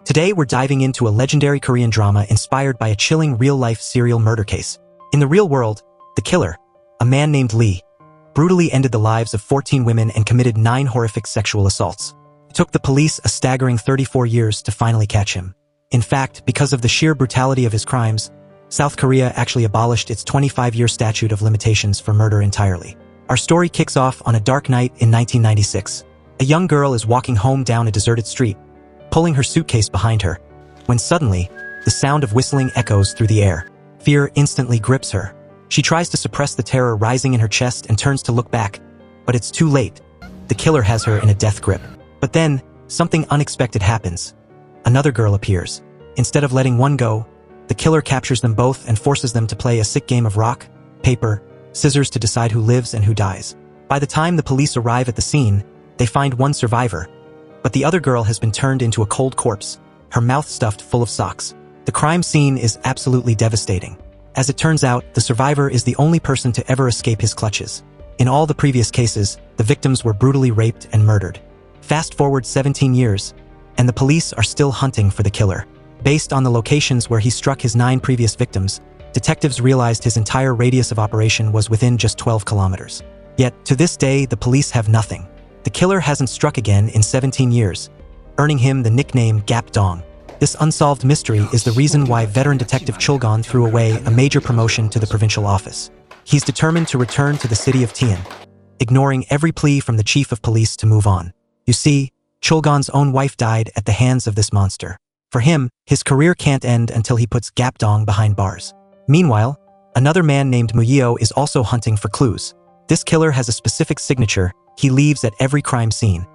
Today we're diving into a legendary Korean drama inspired by a chilling real-life serial murder case. In the real world, the killer, a man named Lee, brutally ended the lives of 14 women and committed 9 horrific sexual assaults. It took the police a staggering 34 years to finally catch him. In fact, because of the sheer brutality of his crimes, South Korea actually abolished its 25-year statute of limitations for murder entirely. Our story kicks off on a dark night in 1996. A young girl is walking home down a deserted street, pulling her suitcase behind her, when suddenly, the sound of whistling echoes through the air. Fear instantly grips her. She tries to suppress the terror rising in her chest and turns to look back, but it's too late. The killer has her in a death grip. But then, something unexpected happens. Another girl appears. Instead of letting one go, the killer captures them both and forces them to play a sick game of rock, paper, scissors to decide who lives and who dies. By the time the police arrive at the scene, they find one survivor, but the other girl has been turned into a cold corpse, her mouth stuffed full of socks. The crime scene is absolutely devastating. As it turns out, the survivor is the only person to ever escape his clutches. In all the previous cases, the victims were brutally raped and murdered. Fast forward 17 years, and the police are still hunting for the killer. Based on the locations where he struck his 9 previous victims, detectives realized his entire radius of operation was within just 12 kilometers. Yet, to this day, the police have nothing. The killer hasn't struck again in 17 years, earning him the nickname Gap Dong. This unsolved mystery is the reason why veteran detective Chulgon threw away a major promotion to the provincial office. He's determined to return to the city of Tian, ignoring every plea from the chief of police to move on. You see, Chulgon's own wife died at the hands of this monster. For him, his career can't end until he puts Gap Dong behind bars. Meanwhile, another man named Muyeo is also hunting for clues. This killer has a specific signature he leaves at every crime scene,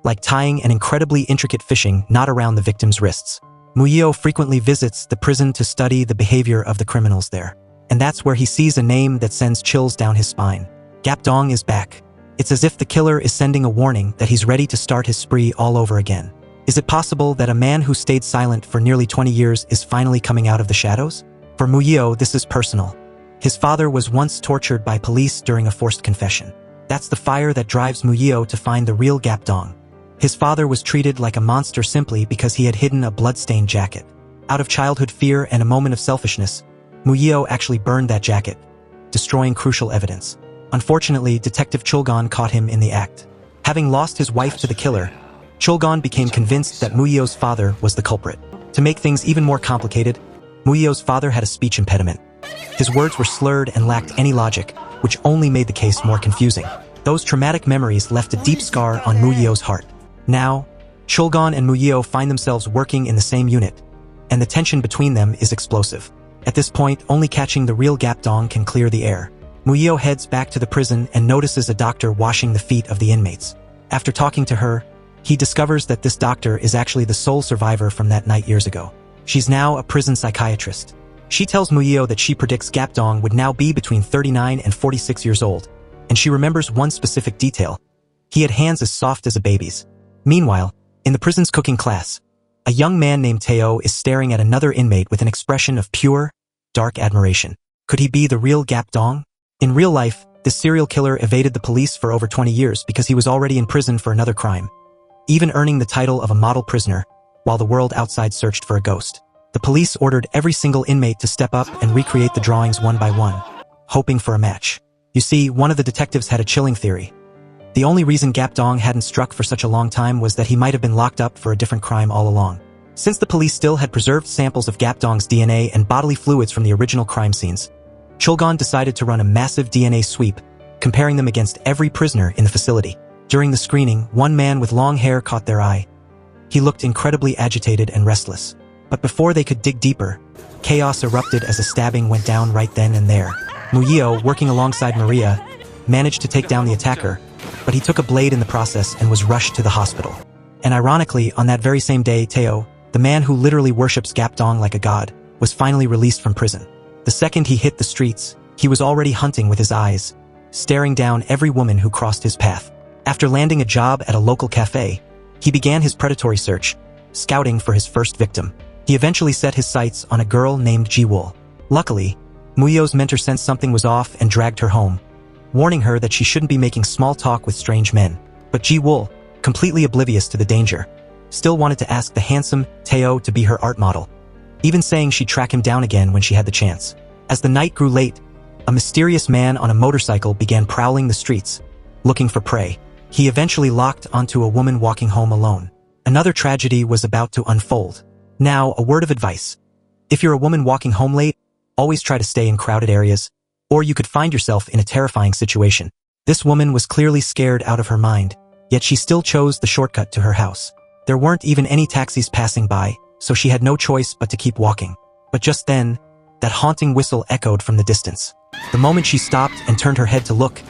like tying an incredibly intricate fishing knot around the victim's wrists. Muyeo frequently visits the prison to study the behavior of the criminals there. And that's where he sees a name that sends chills down his spine. Gap Dong is back. It's as if the killer is sending a warning that he's ready to start his spree all over again. Is it possible that a man who stayed silent for nearly 20 years is finally coming out of the shadows? For Muyeo, this is personal. His father was once tortured by police during a forced confession. That's the fire that drives Muyeo to find the real Gap Dong. His father was treated like a monster simply because he had hidden a blood-stained jacket. Out of childhood fear and a moment of selfishness, Muyeo actually burned that jacket, destroying crucial evidence. Unfortunately, Detective Chulgon caught him in the act. Having lost his wife to the killer, Chulgon became convinced that Muyeo's father was the culprit. To make things even more complicated, Muyeo's father had a speech impediment. His words were slurred and lacked any logic, which only made the case more confusing. Those traumatic memories left a deep scar on Muyeo's heart. Now, Chulgon and Muyeo find themselves working in the same unit, and the tension between them is explosive. At this point, only catching the real Gap Dong can clear the air. Muyeo heads back to the prison and notices a doctor washing the feet of the inmates. After talking to her, he discovers that this doctor is actually the sole survivor from that night years ago. She's now a prison psychiatrist. She tells Muyeo that she predicts Gap Dong would now be between 39 and 46 years old, and she remembers one specific detail. He had hands as soft as a baby's. Meanwhile, in the prison's cooking class, a young man named Teo is staring at another inmate with an expression of pure, dark admiration. Could he be the real Gap Dong? In real life, this serial killer evaded the police for over 20 years because he was already in prison for another crime, even earning the title of a model prisoner, while the world outside searched for a ghost. The police ordered every single inmate to step up and recreate the drawings one by one, hoping for a match. You see, one of the detectives had a chilling theory. The only reason Gap Dong hadn't struck for such a long time was that he might have been locked up for a different crime all along. Since the police still had preserved samples of Gap Dong's DNA and bodily fluids from the original crime scenes, Chulgon decided to run a massive DNA sweep, comparing them against every prisoner in the facility. During the screening, one man with long hair caught their eye. He looked incredibly agitated and restless. But before they could dig deeper, chaos erupted as a stabbing went down right then and there. Muyeo, working alongside Maria, managed to take down the attacker, but he took a blade in the process and was rushed to the hospital. And ironically, on that very same day, Teo, the man who literally worships Gap Dong like a god, was finally released from prison. The second he hit the streets, he was already hunting with his eyes, staring down every woman who crossed his path. After landing a job at a local cafe, he began his predatory search, scouting for his first victim. He eventually set his sights on a girl named Jiwoo. Luckily, Muyeo's mentor sensed something was off and dragged her home, warning her that she shouldn't be making small talk with strange men. But Jiwoo, completely oblivious to the danger, still wanted to ask the handsome Teo to be her art model, even saying she'd track him down again when she had the chance. As the night grew late, a mysterious man on a motorcycle began prowling the streets, looking for prey. He eventually locked onto a woman walking home alone. Another tragedy was about to unfold. Now, a word of advice. If you're a woman walking home late, always try to stay in crowded areas, or you could find yourself in a terrifying situation. This woman was clearly scared out of her mind, yet she still chose the shortcut to her house. There weren't even any taxis passing by, so she had no choice but to keep walking. But just then, that haunting whistle echoed from the distance. The moment she stopped and turned her head to look,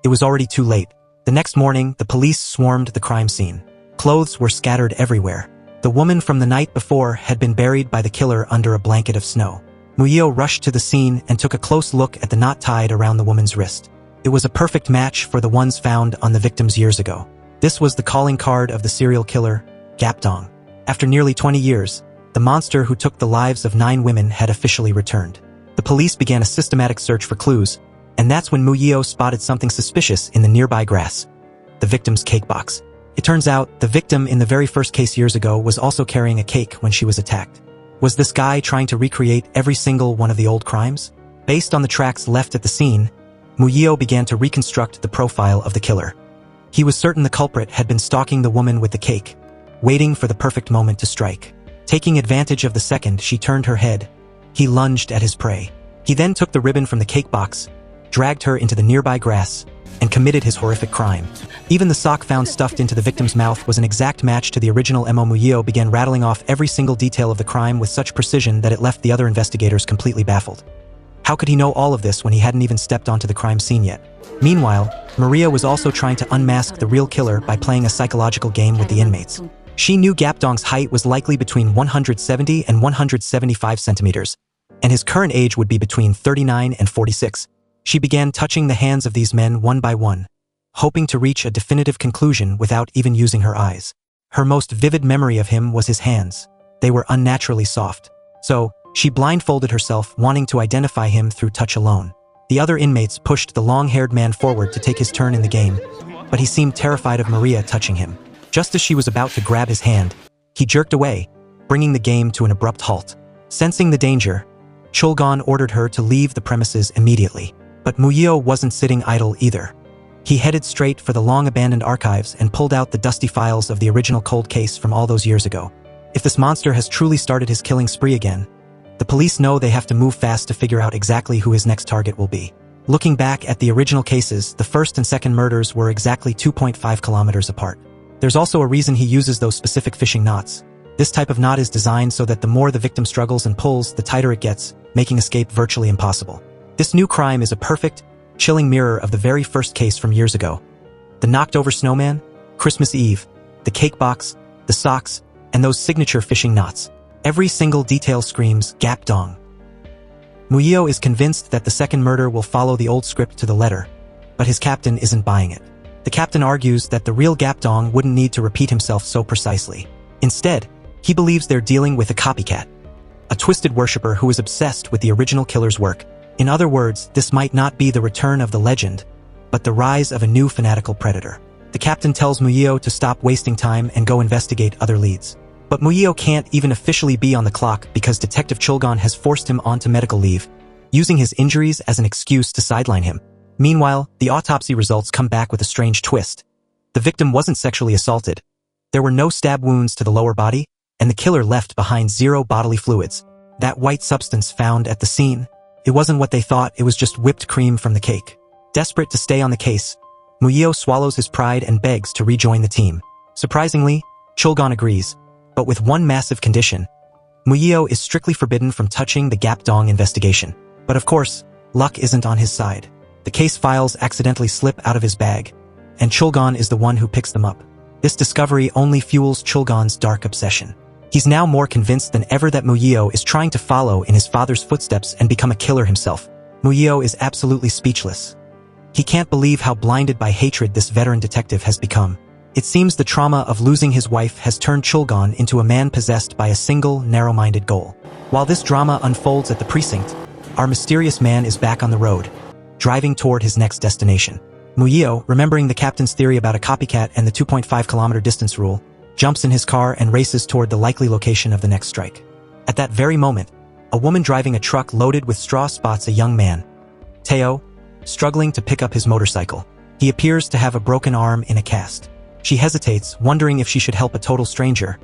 it was already too late. The next morning, the police swarmed the crime scene. Clothes were scattered everywhere. The woman from the night before had been buried by the killer under a blanket of snow. Muyo rushed to the scene and took a close look at the knot tied around the woman's wrist. It was a perfect match for the ones found on the victims years ago. This was the calling card of the serial killer, Gapdong. After nearly 20 years, the monster who took the lives of 9 women had officially returned. The police began a systematic search for clues, and that's when Muyo spotted something suspicious in the nearby grass: the victim's cake box. It turns out, the victim in the very first case years ago was also carrying a cake when she was attacked. Was this guy trying to recreate every single one of the old crimes? Based on the tracks left at the scene, Muyo began to reconstruct the profile of the killer. He was certain the culprit had been stalking the woman with the cake, waiting for the perfect moment to strike. Taking advantage of the second she turned her head, he lunged at his prey. He then took the ribbon from the cake box, dragged her into the nearby grass, and committed his horrific crime. Even the sock found stuffed into the victim's mouth was an exact match to the original MO. Muyo began rattling off every single detail of the crime with such precision that it left the other investigators completely baffled. How could he know all of this when he hadn't even stepped onto the crime scene yet? Meanwhile, Maria was also trying to unmask the real killer by playing a psychological game with the inmates. She knew Gapdong's height was likely between 170 and 175 centimeters, and his current age would be between 39 and 46. She began touching the hands of these men one by one, hoping to reach a definitive conclusion without even using her eyes. Her most vivid memory of him was his hands. They were unnaturally soft. So, she blindfolded herself, wanting to identify him through touch alone. The other inmates pushed the long-haired man forward to take his turn in the game, but he seemed terrified of Maria touching him. Just as she was about to grab his hand, he jerked away, bringing the game to an abrupt halt. Sensing the danger, Chulgon ordered her to leave the premises immediately. But Muyo wasn't sitting idle either. He headed straight for the long-abandoned archives and pulled out the dusty files of the original cold case from all those years ago. If this monster has truly started his killing spree again, the police know they have to move fast to figure out exactly who his next target will be. Looking back at the original cases, the first and second murders were exactly 2.5 kilometers apart. There's also a reason he uses those specific fishing knots. This type of knot is designed so that the more the victim struggles and pulls, the tighter it gets, making escape virtually impossible. This new crime is a perfect, chilling mirror of the very first case from years ago. The knocked-over snowman, Christmas Eve, the cake box, the socks, and those signature fishing knots. Every single detail screams Gapdong. Muyo is convinced that the second murder will follow the old script to the letter, but his captain isn't buying it. The captain argues that the real Gapdong wouldn't need to repeat himself so precisely. Instead, he believes they're dealing with a copycat, a twisted worshipper who is obsessed with the original killer's work. In other words, this might not be the return of the legend, but the rise of a new fanatical predator. The captain tells Muyo to stop wasting time and go investigate other leads. But Muyo can't even officially be on the clock because Detective Chulgon has forced him onto medical leave, using his injuries as an excuse to sideline him. Meanwhile, the autopsy results come back with a strange twist. The victim wasn't sexually assaulted. There were no stab wounds to the lower body, and the killer left behind 0 bodily fluids. That white substance found at the scene, it wasn't what they thought, it was just whipped cream from the cake. Desperate to stay on the case, Muyo swallows his pride and begs to rejoin the team. Surprisingly, Chulgon agrees, but with one massive condition. Muyo is strictly forbidden from touching the Gapdong investigation. But of course, luck isn't on his side. The case files accidentally slip out of his bag, and Chulgon is the one who picks them up. This discovery only fuels Chulgon's dark obsession. He's now more convinced than ever that Muyo is trying to follow in his father's footsteps and become a killer himself. Muyo is absolutely speechless. He can't believe how blinded by hatred this veteran detective has become. It seems the trauma of losing his wife has turned Chulgon into a man possessed by a single, narrow-minded goal. While this drama unfolds at the precinct, our mysterious man is back on the road, driving toward his next destination. Muyo, remembering the captain's theory about a copycat and the 2.5-kilometer distance rule, jumps in his car and races toward the likely location of the next strike. At that very moment, a woman driving a truck loaded with straw spots a young man, Teo, struggling to pick up his motorcycle. He appears to have a broken arm in a cast. She hesitates, wondering if she should help a total stranger,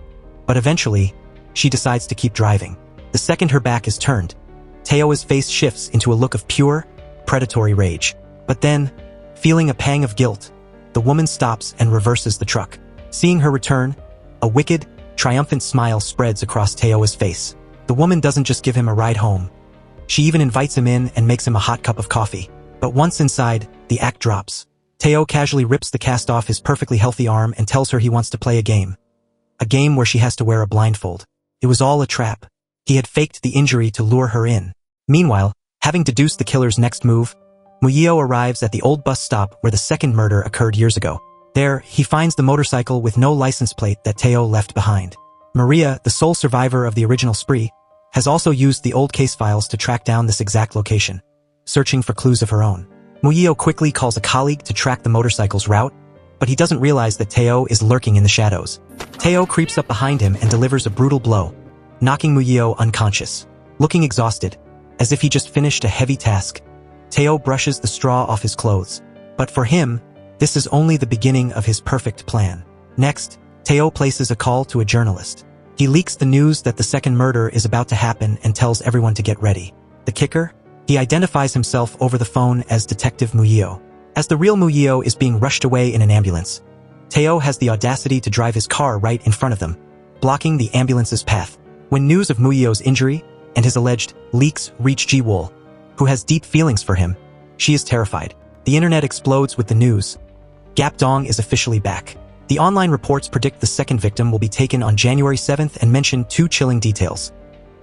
but eventually, she decides to keep driving. The second her back is turned, Teo's face shifts into a look of pure, predatory rage. But then, feeling a pang of guilt, the woman stops and reverses the truck. Seeing her return, a wicked, triumphant smile spreads across Teo's face. The woman doesn't just give him a ride home. She even invites him in and makes him a hot cup of coffee. But once inside, the act drops. Teo casually rips the cast off his perfectly healthy arm and tells her he wants to play a game. A game where she has to wear a blindfold. It was all a trap. He had faked the injury to lure her in. Meanwhile, having deduced the killer's next move, Murillo arrives at the old bus stop where the second murder occurred years ago. There, he finds the motorcycle with no license plate that Teo left behind. Maria, the sole survivor of the original spree, has also used the old case files to track down this exact location, searching for clues of her own. Murillo quickly calls a colleague to track the motorcycle's route, but he doesn't realize that Teo is lurking in the shadows. Teo creeps up behind him and delivers a brutal blow, knocking Murillo unconscious. Looking exhausted, as if he just finished a heavy task, Teo brushes the straw off his clothes. But for him, this is only the beginning of his perfect plan. Next, Teo places a call to a journalist. He leaks the news that the second murder is about to happen and tells everyone to get ready. The kicker? He identifies himself over the phone as Detective Murillo. As the real Murillo is being rushed away in an ambulance, Teo has the audacity to drive his car right in front of them, blocking the ambulance's path. When news of Murillo's injury and his alleged leaks reach Ji-Wool, who has deep feelings for him, she is terrified. The internet explodes with the news. Gap Dong is officially back. The online reports predict the second victim will be taken on January 7th and mention two chilling details: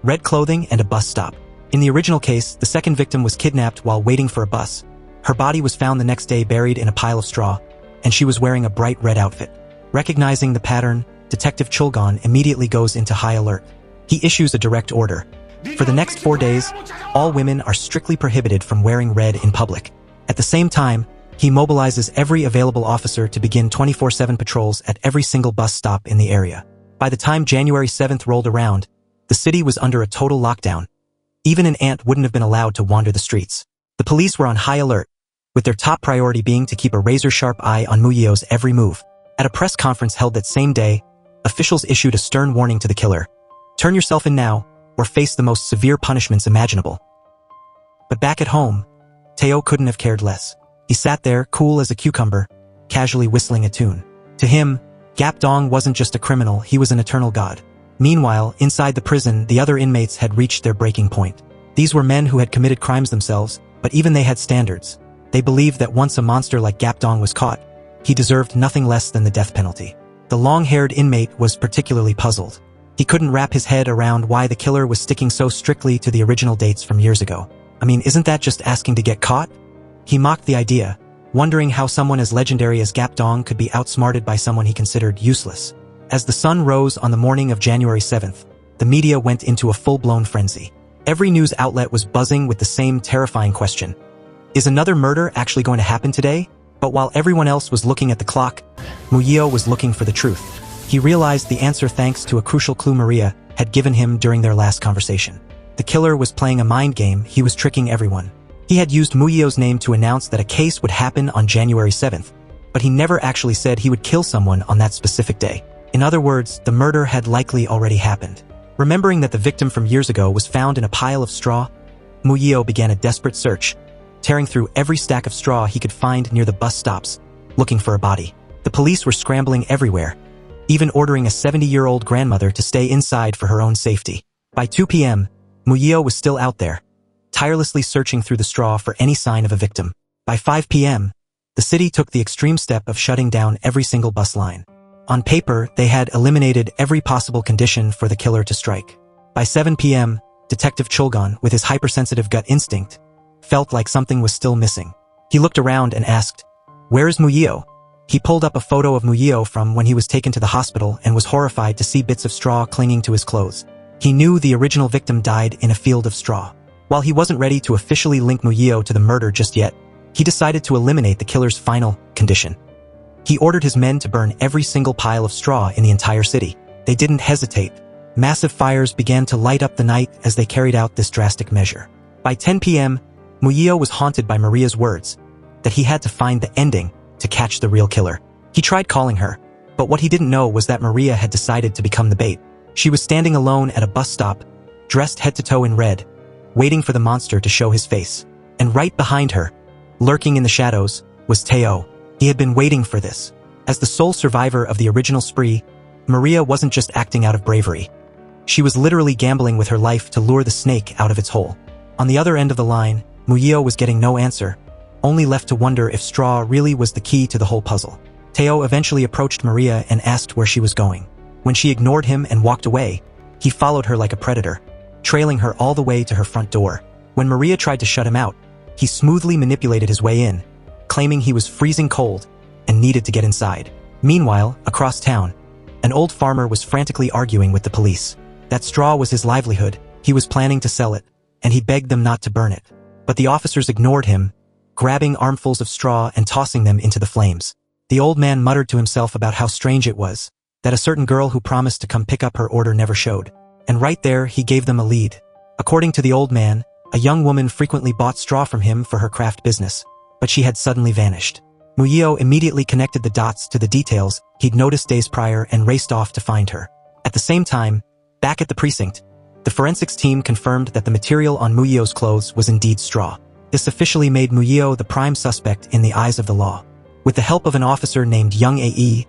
red clothing and a bus stop. In the original case, the second victim was kidnapped while waiting for a bus. Her body was found the next day buried in a pile of straw, and she was wearing a bright red outfit. Recognizing the pattern, Detective Chulgon immediately goes into high alert. He issues a direct order. For the next 4 days, all women are strictly prohibited from wearing red in public. At the same time, he mobilizes every available officer to begin 24/7 patrols at every single bus stop in the area. By the time January 7th rolled around, the city was under a total lockdown. Even an ant wouldn't have been allowed to wander the streets. The police were on high alert, with their top priority being to keep a razor-sharp eye on Murillo's every move. At a press conference held that same day, officials issued a stern warning to the killer: turn yourself in now, or face the most severe punishments imaginable. But back at home, Teo couldn't have cared less. He sat there, cool as a cucumber, casually whistling a tune. To him, Gap Dong wasn't just a criminal, he was an eternal god. Meanwhile, inside the prison, the other inmates had reached their breaking point. These were men who had committed crimes themselves, but even they had standards. They believed that once a monster like Gap Dong was caught, he deserved nothing less than the death penalty. The long-haired inmate was particularly puzzled. He couldn't wrap his head around why the killer was sticking so strictly to the original dates from years ago. I mean, isn't that just asking to get caught? He mocked the idea, wondering how someone as legendary as Gap Dong could be outsmarted by someone he considered useless. As the sun rose on the morning of January 7th, the media went into a full-blown frenzy. Every news outlet was buzzing with the same terrifying question: is another murder actually going to happen today? But while everyone else was looking at the clock, Murillo was looking for the truth. He realized the answer thanks to a crucial clue Maria had given him during their last conversation. The killer was playing a mind game, he was tricking everyone. He had used Murillo's name to announce that a case would happen on January 7th, but he never actually said he would kill someone on that specific day. In other words, the murder had likely already happened. Remembering that the victim from years ago was found in a pile of straw, Murillo began a desperate search, tearing through every stack of straw he could find near the bus stops, looking for a body. The police were scrambling everywhere, even ordering a 70-year-old grandmother to stay inside for her own safety. By 2 p.m., Murillo was still out there, tirelessly searching through the straw for any sign of a victim. By 5 p.m., the city took the extreme step of shutting down every single bus line. On paper, they had eliminated every possible condition for the killer to strike. By 7 p.m., Detective Chulgon, with his hypersensitive gut instinct, felt like something was still missing. He looked around and asked, "Where is Murillo?" He pulled up a photo of Murillo from when he was taken to the hospital and was horrified to see bits of straw clinging to his clothes. He knew the original victim died in a field of straw. While he wasn't ready to officially link Murillo to the murder just yet, he decided to eliminate the killer's final condition: He ordered his men to burn every single pile of straw in the entire city. They didn't hesitate. Massive fires began to light up the night as they carried out this drastic measure. By 10 p.m., Murillo was haunted by Maria's words that he had to find the ending to catch the real killer. He tried calling her, but what he didn't know was that Maria had decided to become the bait. She was standing alone at a bus stop, dressed head to toe in red, waiting for the monster to show his face. And right behind her, lurking in the shadows, was Teo. He had been waiting for this. As the sole survivor of the original spree, Maria wasn't just acting out of bravery. She was literally gambling with her life to lure the snake out of its hole. On the other end of the line, Murillo was getting no answer, only left to wonder if straw really was the key to the whole puzzle. Teo eventually approached Maria and asked where she was going. When she ignored him and walked away, he followed her like a predator, trailing her all the way to her front door. When Maria tried to shut him out, he smoothly manipulated his way in, claiming he was freezing cold and needed to get inside. Meanwhile, across town, an old farmer was frantically arguing with the police. That straw was his livelihood, he was planning to sell it, and he begged them not to burn it. But the officers ignored him, grabbing armfuls of straw and tossing them into the flames. The old man muttered to himself about how strange it was that a certain girl who promised to come pick up her order never showed. And right there, he gave them a lead. According to the old man, a young woman frequently bought straw from him for her craft business, but she had suddenly vanished. Murillo immediately connected the dots to the details he'd noticed days prior and raced off to find her. At the same time, back at the precinct, the forensics team confirmed that the material on Murillo's clothes was indeed straw. This officially made Murillo the prime suspect in the eyes of the law. With the help of an officer named Young A.E.,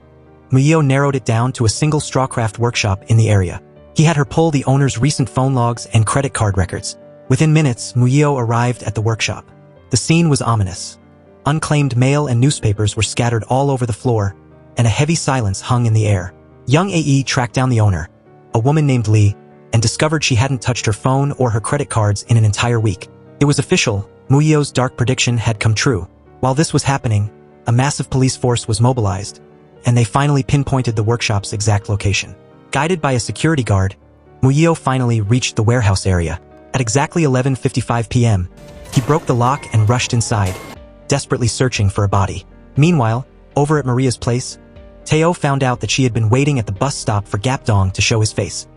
Murillo narrowed it down to a single strawcraft workshop in the area. He had her pull the owner's recent phone logs and credit card records. Within minutes, Murillo arrived at the workshop. The scene was ominous. Unclaimed mail and newspapers were scattered all over the floor, and a heavy silence hung in the air. Young A.E. tracked down the owner, a woman named Lee, and discovered she hadn't touched her phone or her credit cards in an entire week. It was official. Murillo's dark prediction had come true. While this was happening, a massive police force was mobilized, and they finally pinpointed the workshop's exact location. Guided by a security guard, Murillo finally reached the warehouse area. At exactly 11:55 p.m., he broke the lock and rushed inside, desperately searching for a body. Meanwhile, over at Maria's place, Teo found out that she had been waiting at the bus stop for Gapdong to show his face.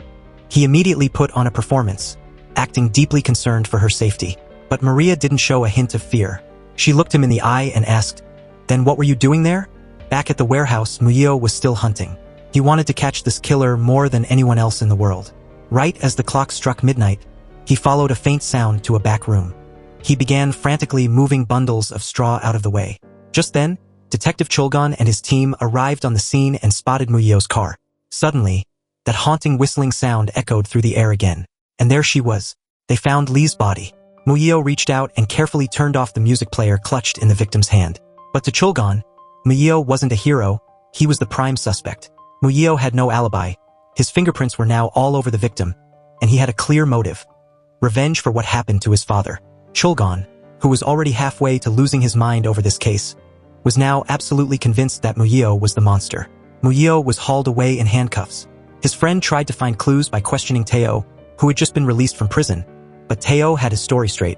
He immediately put on a performance, acting deeply concerned for her safety. But Maria didn't show a hint of fear. She looked him in the eye and asked, "Then what were you doing there?" Back at the warehouse, Murillo was still hunting. He wanted to catch this killer more than anyone else in the world. Right as the clock struck midnight, he followed a faint sound to a back room. He began frantically moving bundles of straw out of the way. Just then, Detective Chulgon and his team arrived on the scene and spotted Murillo's car. Suddenly, that haunting whistling sound echoed through the air again. And there she was. They found Lee's body. Murillo reached out and carefully turned off the music player clutched in the victim's hand. But to Chulgon, Murillo wasn't a hero, he was the prime suspect. Murillo had no alibi. His fingerprints were now all over the victim, and he had a clear motive: revenge for what happened to his father. Chulgon, who was already halfway to losing his mind over this case, was now absolutely convinced that Murillo was the monster. Murillo was hauled away in handcuffs. His friend tried to find clues by questioning Teo, who had just been released from prison, but Teo had his story straight.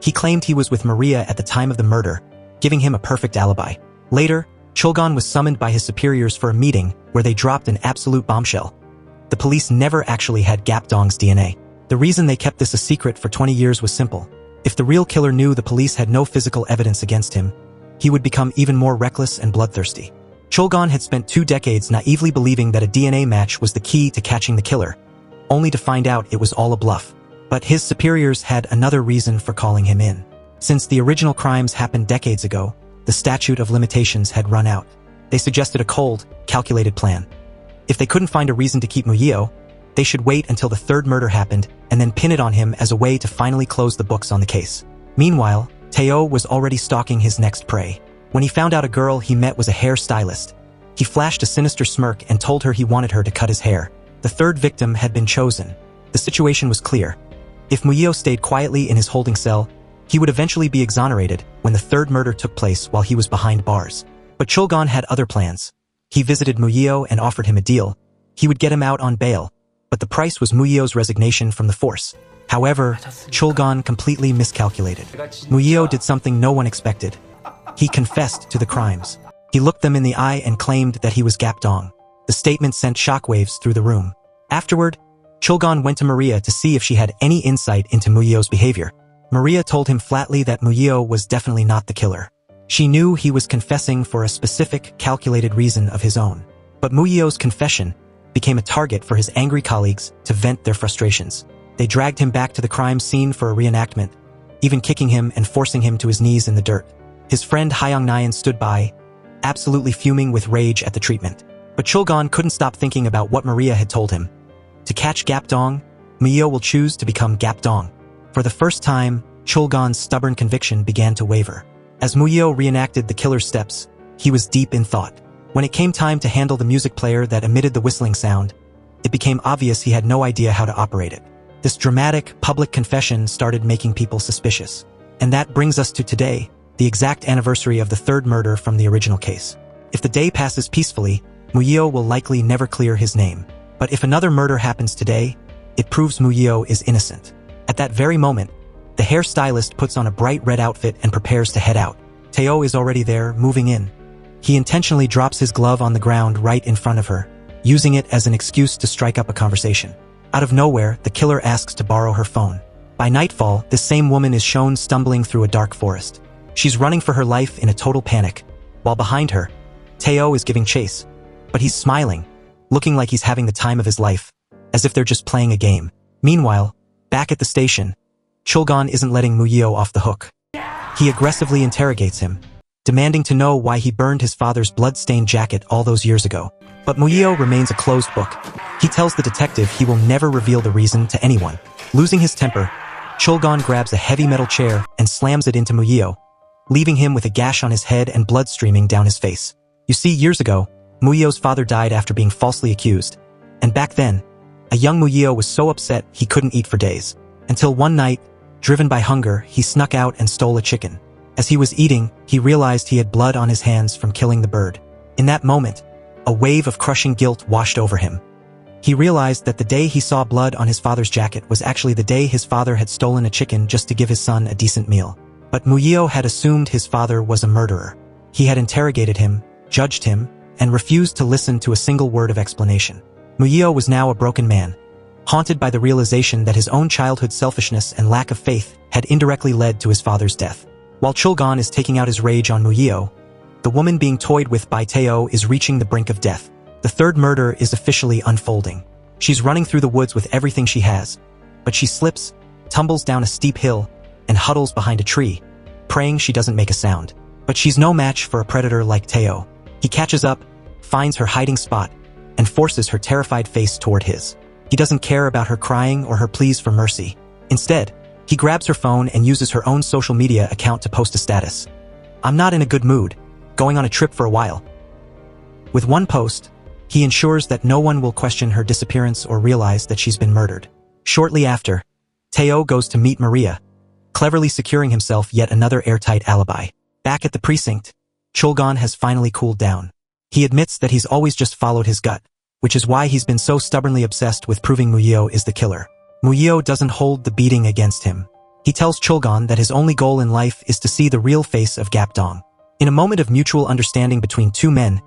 He claimed he was with Maria at the time of the murder, giving him a perfect alibi. Later, Chulgon was summoned by his superiors for a meeting where they dropped an absolute bombshell. The police never actually had Gapdong's DNA. The reason they kept this a secret for 20 years was simple. If the real killer knew the police had no physical evidence against him, he would become even more reckless and bloodthirsty. Chulgon had spent 2 decades naively believing that a DNA match was the key to catching the killer, only to find out it was all a bluff. But his superiors had another reason for calling him in. Since the original crimes happened decades ago, the statute of limitations had run out. They suggested a cold, calculated plan. If they couldn't find a reason to keep Murillo, they should wait until the third murder happened and then pin it on him as a way to finally close the books on the case. Meanwhile, Teo was already stalking his next prey. When he found out a girl he met was a hairstylist, he flashed a sinister smirk and told her he wanted her to cut his hair. The third victim had been chosen. The situation was clear. If Murillo stayed quietly in his holding cell, he would eventually be exonerated when the third murder took place while he was behind bars. But Chulgon had other plans. He visited Murillo and offered him a deal. He would get him out on bail, but the price was Murillo's resignation from the force. However, Chulgon completely miscalculated. Murillo did something no one expected. He confessed to the crimes. He looked them in the eye and claimed that he was Gapdong. The statement sent shockwaves through the room. Afterward, Chulgon went to Maria to see if she had any insight into Muyeo's behavior. Maria told him flatly that Muyeo was definitely not the killer. She knew he was confessing for a specific, calculated reason of his own. But Muyeo's confession became a target for his angry colleagues to vent their frustrations. They dragged him back to the crime scene for a reenactment, even kicking him and forcing him to his knees in the dirt. His friend Hyung Nyan stood by, absolutely fuming with rage at the treatment. But Chulgon couldn't stop thinking about what Maria had told him. To catch Gapdong, Muyeo will choose to become Gapdong. For the first time, Chulgon's stubborn conviction began to waver. As Muyeo reenacted the killer's steps, he was deep in thought. When it came time to handle the music player that emitted the whistling sound, it became obvious he had no idea how to operate it. This dramatic, public confession started making people suspicious. And that brings us to today, the exact anniversary of the third murder from the original case. If the day passes peacefully, Muyeo will likely never clear his name. But if another murder happens today, it proves Muyeo is innocent. At that very moment, the hairstylist puts on a bright red outfit and prepares to head out. Teo is already there, moving in. He intentionally drops his glove on the ground right in front of her, using it as an excuse to strike up a conversation. Out of nowhere, the killer asks to borrow her phone. By nightfall, this same woman is shown stumbling through a dark forest. She's running for her life in a total panic, while behind her, Teo is giving chase. But he's smiling, looking like he's having the time of his life, as if they're just playing a game. Meanwhile, back at the station, Chulgon isn't letting Muyeo off the hook. He aggressively interrogates him, demanding to know why he burned his father's blood-stained jacket all those years ago. But Muyeo remains a closed book. He tells the detective he will never reveal the reason to anyone. Losing his temper, Chulgon grabs a heavy metal chair and slams it into Muyeo, leaving him with a gash on his head and blood streaming down his face. You see, years ago, Muyeo's father died after being falsely accused, and back then, a young Muyeo was so upset he couldn't eat for days. Until one night, driven by hunger, he snuck out and stole a chicken. As he was eating, he realized he had blood on his hands from killing the bird. In that moment, a wave of crushing guilt washed over him. He realized that the day he saw blood on his father's jacket was actually the day his father had stolen a chicken just to give his son a decent meal. But Muyeo had assumed his father was a murderer. He had interrogated him, judged him, and refused to listen to a single word of explanation. Muyeo was now a broken man, haunted by the realization that his own childhood selfishness and lack of faith had indirectly led to his father's death. While Chulgon is taking out his rage on Muyeo, the woman being toyed with by Teo is reaching the brink of death. The third murder is officially unfolding. She's running through the woods with everything she has, but she slips, tumbles down a steep hill, and huddles behind a tree, praying she doesn't make a sound. But she's no match for a predator like Teo. He catches up, finds her hiding spot, and forces her terrified face toward his. He doesn't care about her crying or her pleas for mercy. Instead, he grabs her phone and uses her own social media account to post a status. "I'm not in a good mood, going on a trip for a while." With one post, he ensures that no one will question her disappearance or realize that she's been murdered. Shortly after, Teo goes to meet Maria, cleverly securing himself yet another airtight alibi. Back at the precinct, Chulgon has finally cooled down. He admits that he's always just followed his gut, which is why he's been so stubbornly obsessed with proving Muyeo is the killer. Muyeo doesn't hold the beating against him. He tells Chulgon that his only goal in life is to see the real face of Gapdong. In a moment of mutual understanding between two men,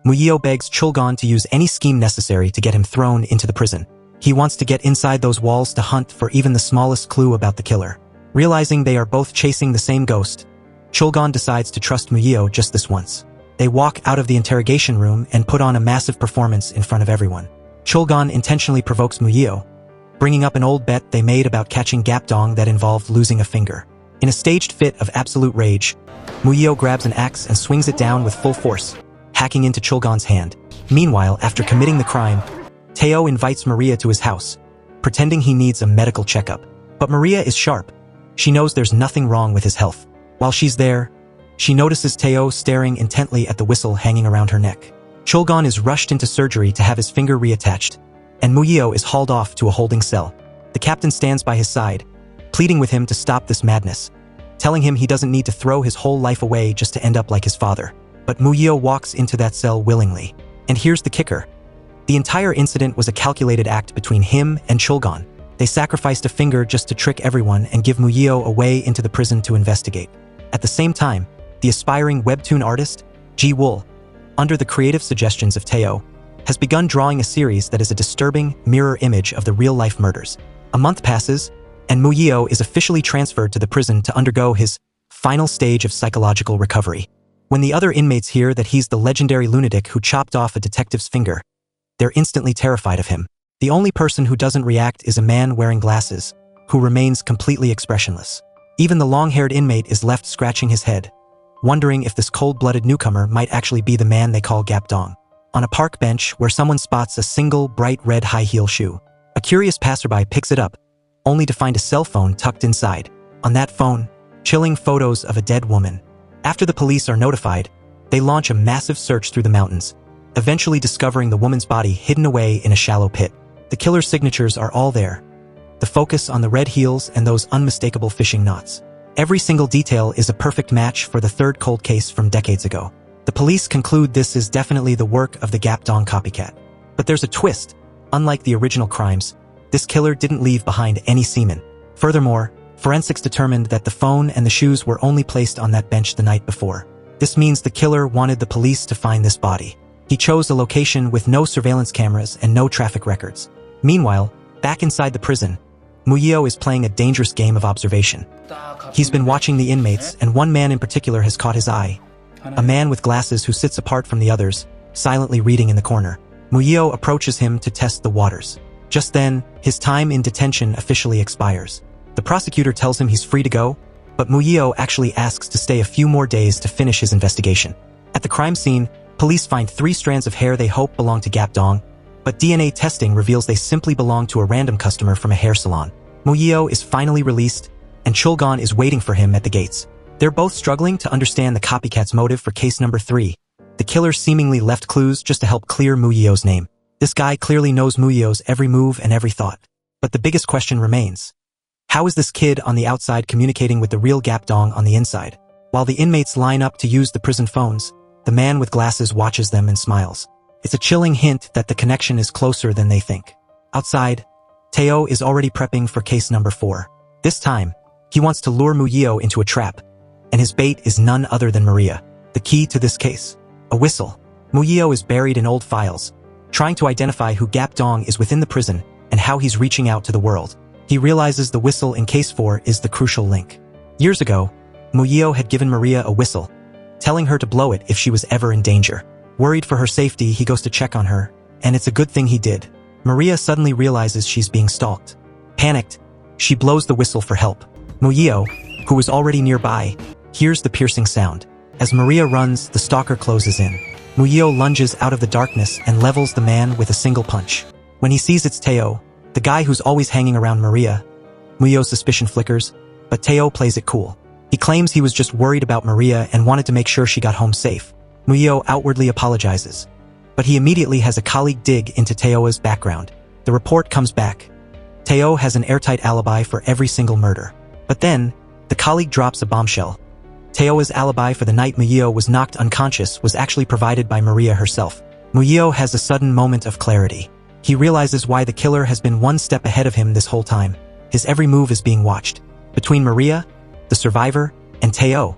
Muyeo begs Chulgon to use any scheme necessary to get him thrown into the prison. He wants to get inside those walls to hunt for even the smallest clue about the killer. Realizing they are both chasing the same ghost, Chulgon decides to trust Muyeo just this once. They walk out of the interrogation room and put on a massive performance in front of everyone. Chulgon intentionally provokes Muyeo, bringing up an old bet they made about catching Gapdong that involved losing a finger. In a staged fit of absolute rage, Muyeo grabs an axe and swings it down with full force, hacking into Chulgon's hand. Meanwhile, after committing the crime, Teo invites Maria to his house, pretending he needs a medical checkup. But Maria is sharp. She knows there's nothing wrong with his health. While she's there, she notices Teo staring intently at the whistle hanging around her neck. Chulgon is rushed into surgery to have his finger reattached, and Muyeo is hauled off to a holding cell. The captain stands by his side, pleading with him to stop this madness, telling him he doesn't need to throw his whole life away just to end up like his father. But Muyeo walks into that cell willingly. And here's the kicker. The entire incident was a calculated act between him and Chulgon. They sacrificed a finger just to trick everyone and give Muyeo away into the prison to investigate. At the same time, the aspiring webtoon artist, Ji Wool, under the creative suggestions of Teo, has begun drawing a series that is a disturbing mirror image of the real-life murders. A month passes, and Muyeo is officially transferred to the prison to undergo his final stage of psychological recovery. When the other inmates hear that he's the legendary lunatic who chopped off a detective's finger, they're instantly terrified of him. The only person who doesn't react is a man wearing glasses, who remains completely expressionless. Even the long-haired inmate is left scratching his head, wondering if this cold-blooded newcomer might actually be the man they call Gapdong. On a park bench where someone spots a single bright red high-heel shoe, a curious passerby picks it up, only to find a cell phone tucked inside. On that phone, chilling photos of a dead woman. After the police are notified, they launch a massive search through the mountains, eventually discovering the woman's body hidden away in a shallow pit. The killer's signatures are all there. The focus on the red heels and those unmistakable fishing knots. Every single detail is a perfect match for the third cold case from decades ago. The police conclude this is definitely the work of the Gapdong copycat. But there's a twist. Unlike the original crimes, this killer didn't leave behind any semen. Furthermore, forensics determined that the phone and the shoes were only placed on that bench the night before. This means the killer wanted the police to find this body. He chose a location with no surveillance cameras and no traffic records. Meanwhile, back inside the prison, Muyeo is playing a dangerous game of observation. He's been watching the inmates, and one man in particular has caught his eye. A man with glasses who sits apart from the others, silently reading in the corner. Muyeo approaches him to test the waters. Just then, his time in detention officially expires. The prosecutor tells him he's free to go, but Muyeo actually asks to stay a few more days to finish his investigation. At the crime scene, police find 3 strands of hair they hope belong to Gapdong, but DNA testing reveals they simply belong to a random customer from a hair salon. Muyeo is finally released, and Chulgon is waiting for him at the gates. They're both struggling to understand the copycat's motive for case number 3. The killer seemingly left clues just to help clear Muyeo's name. This guy clearly knows Muyeo's every move and every thought. But the biggest question remains. How is this kid on the outside communicating with the real Gapdong on the inside? While the inmates line up to use the prison phones, the man with glasses watches them and smiles. It's a chilling hint that the connection is closer than they think. Outside, Teo is already prepping for case number 4. This time, he wants to lure Muyeo into a trap, and his bait is none other than Maria. The key to this case: a whistle. Muyeo is buried in old files, trying to identify who Gapdong is within the prison and how he's reaching out to the world. He realizes the whistle in case 4 is the crucial link. Years ago, Muyeo had given Maria a whistle, telling her to blow it if she was ever in danger. Worried for her safety, he goes to check on her, and it's a good thing he did. Maria suddenly realizes she's being stalked. Panicked, she blows the whistle for help. Muyeo, who was already nearby, hears the piercing sound. As Maria runs, the stalker closes in. Muyeo lunges out of the darkness and levels the man with a single punch. When he sees it's Teo, the guy who's always hanging around Maria, Muyeo's suspicion flickers, but Teo plays it cool. He claims he was just worried about Maria and wanted to make sure she got home safe. Muyeo outwardly apologizes, but he immediately has a colleague dig into Teo's background. The report comes back. Teo has an airtight alibi for every single murder. But then, the colleague drops a bombshell. Teo's alibi for the night Muyeo was knocked unconscious was actually provided by Maria herself. Muyeo has a sudden moment of clarity. He realizes why the killer has been one step ahead of him this whole time. His every move is being watched. Between Maria, the survivor, and Teo,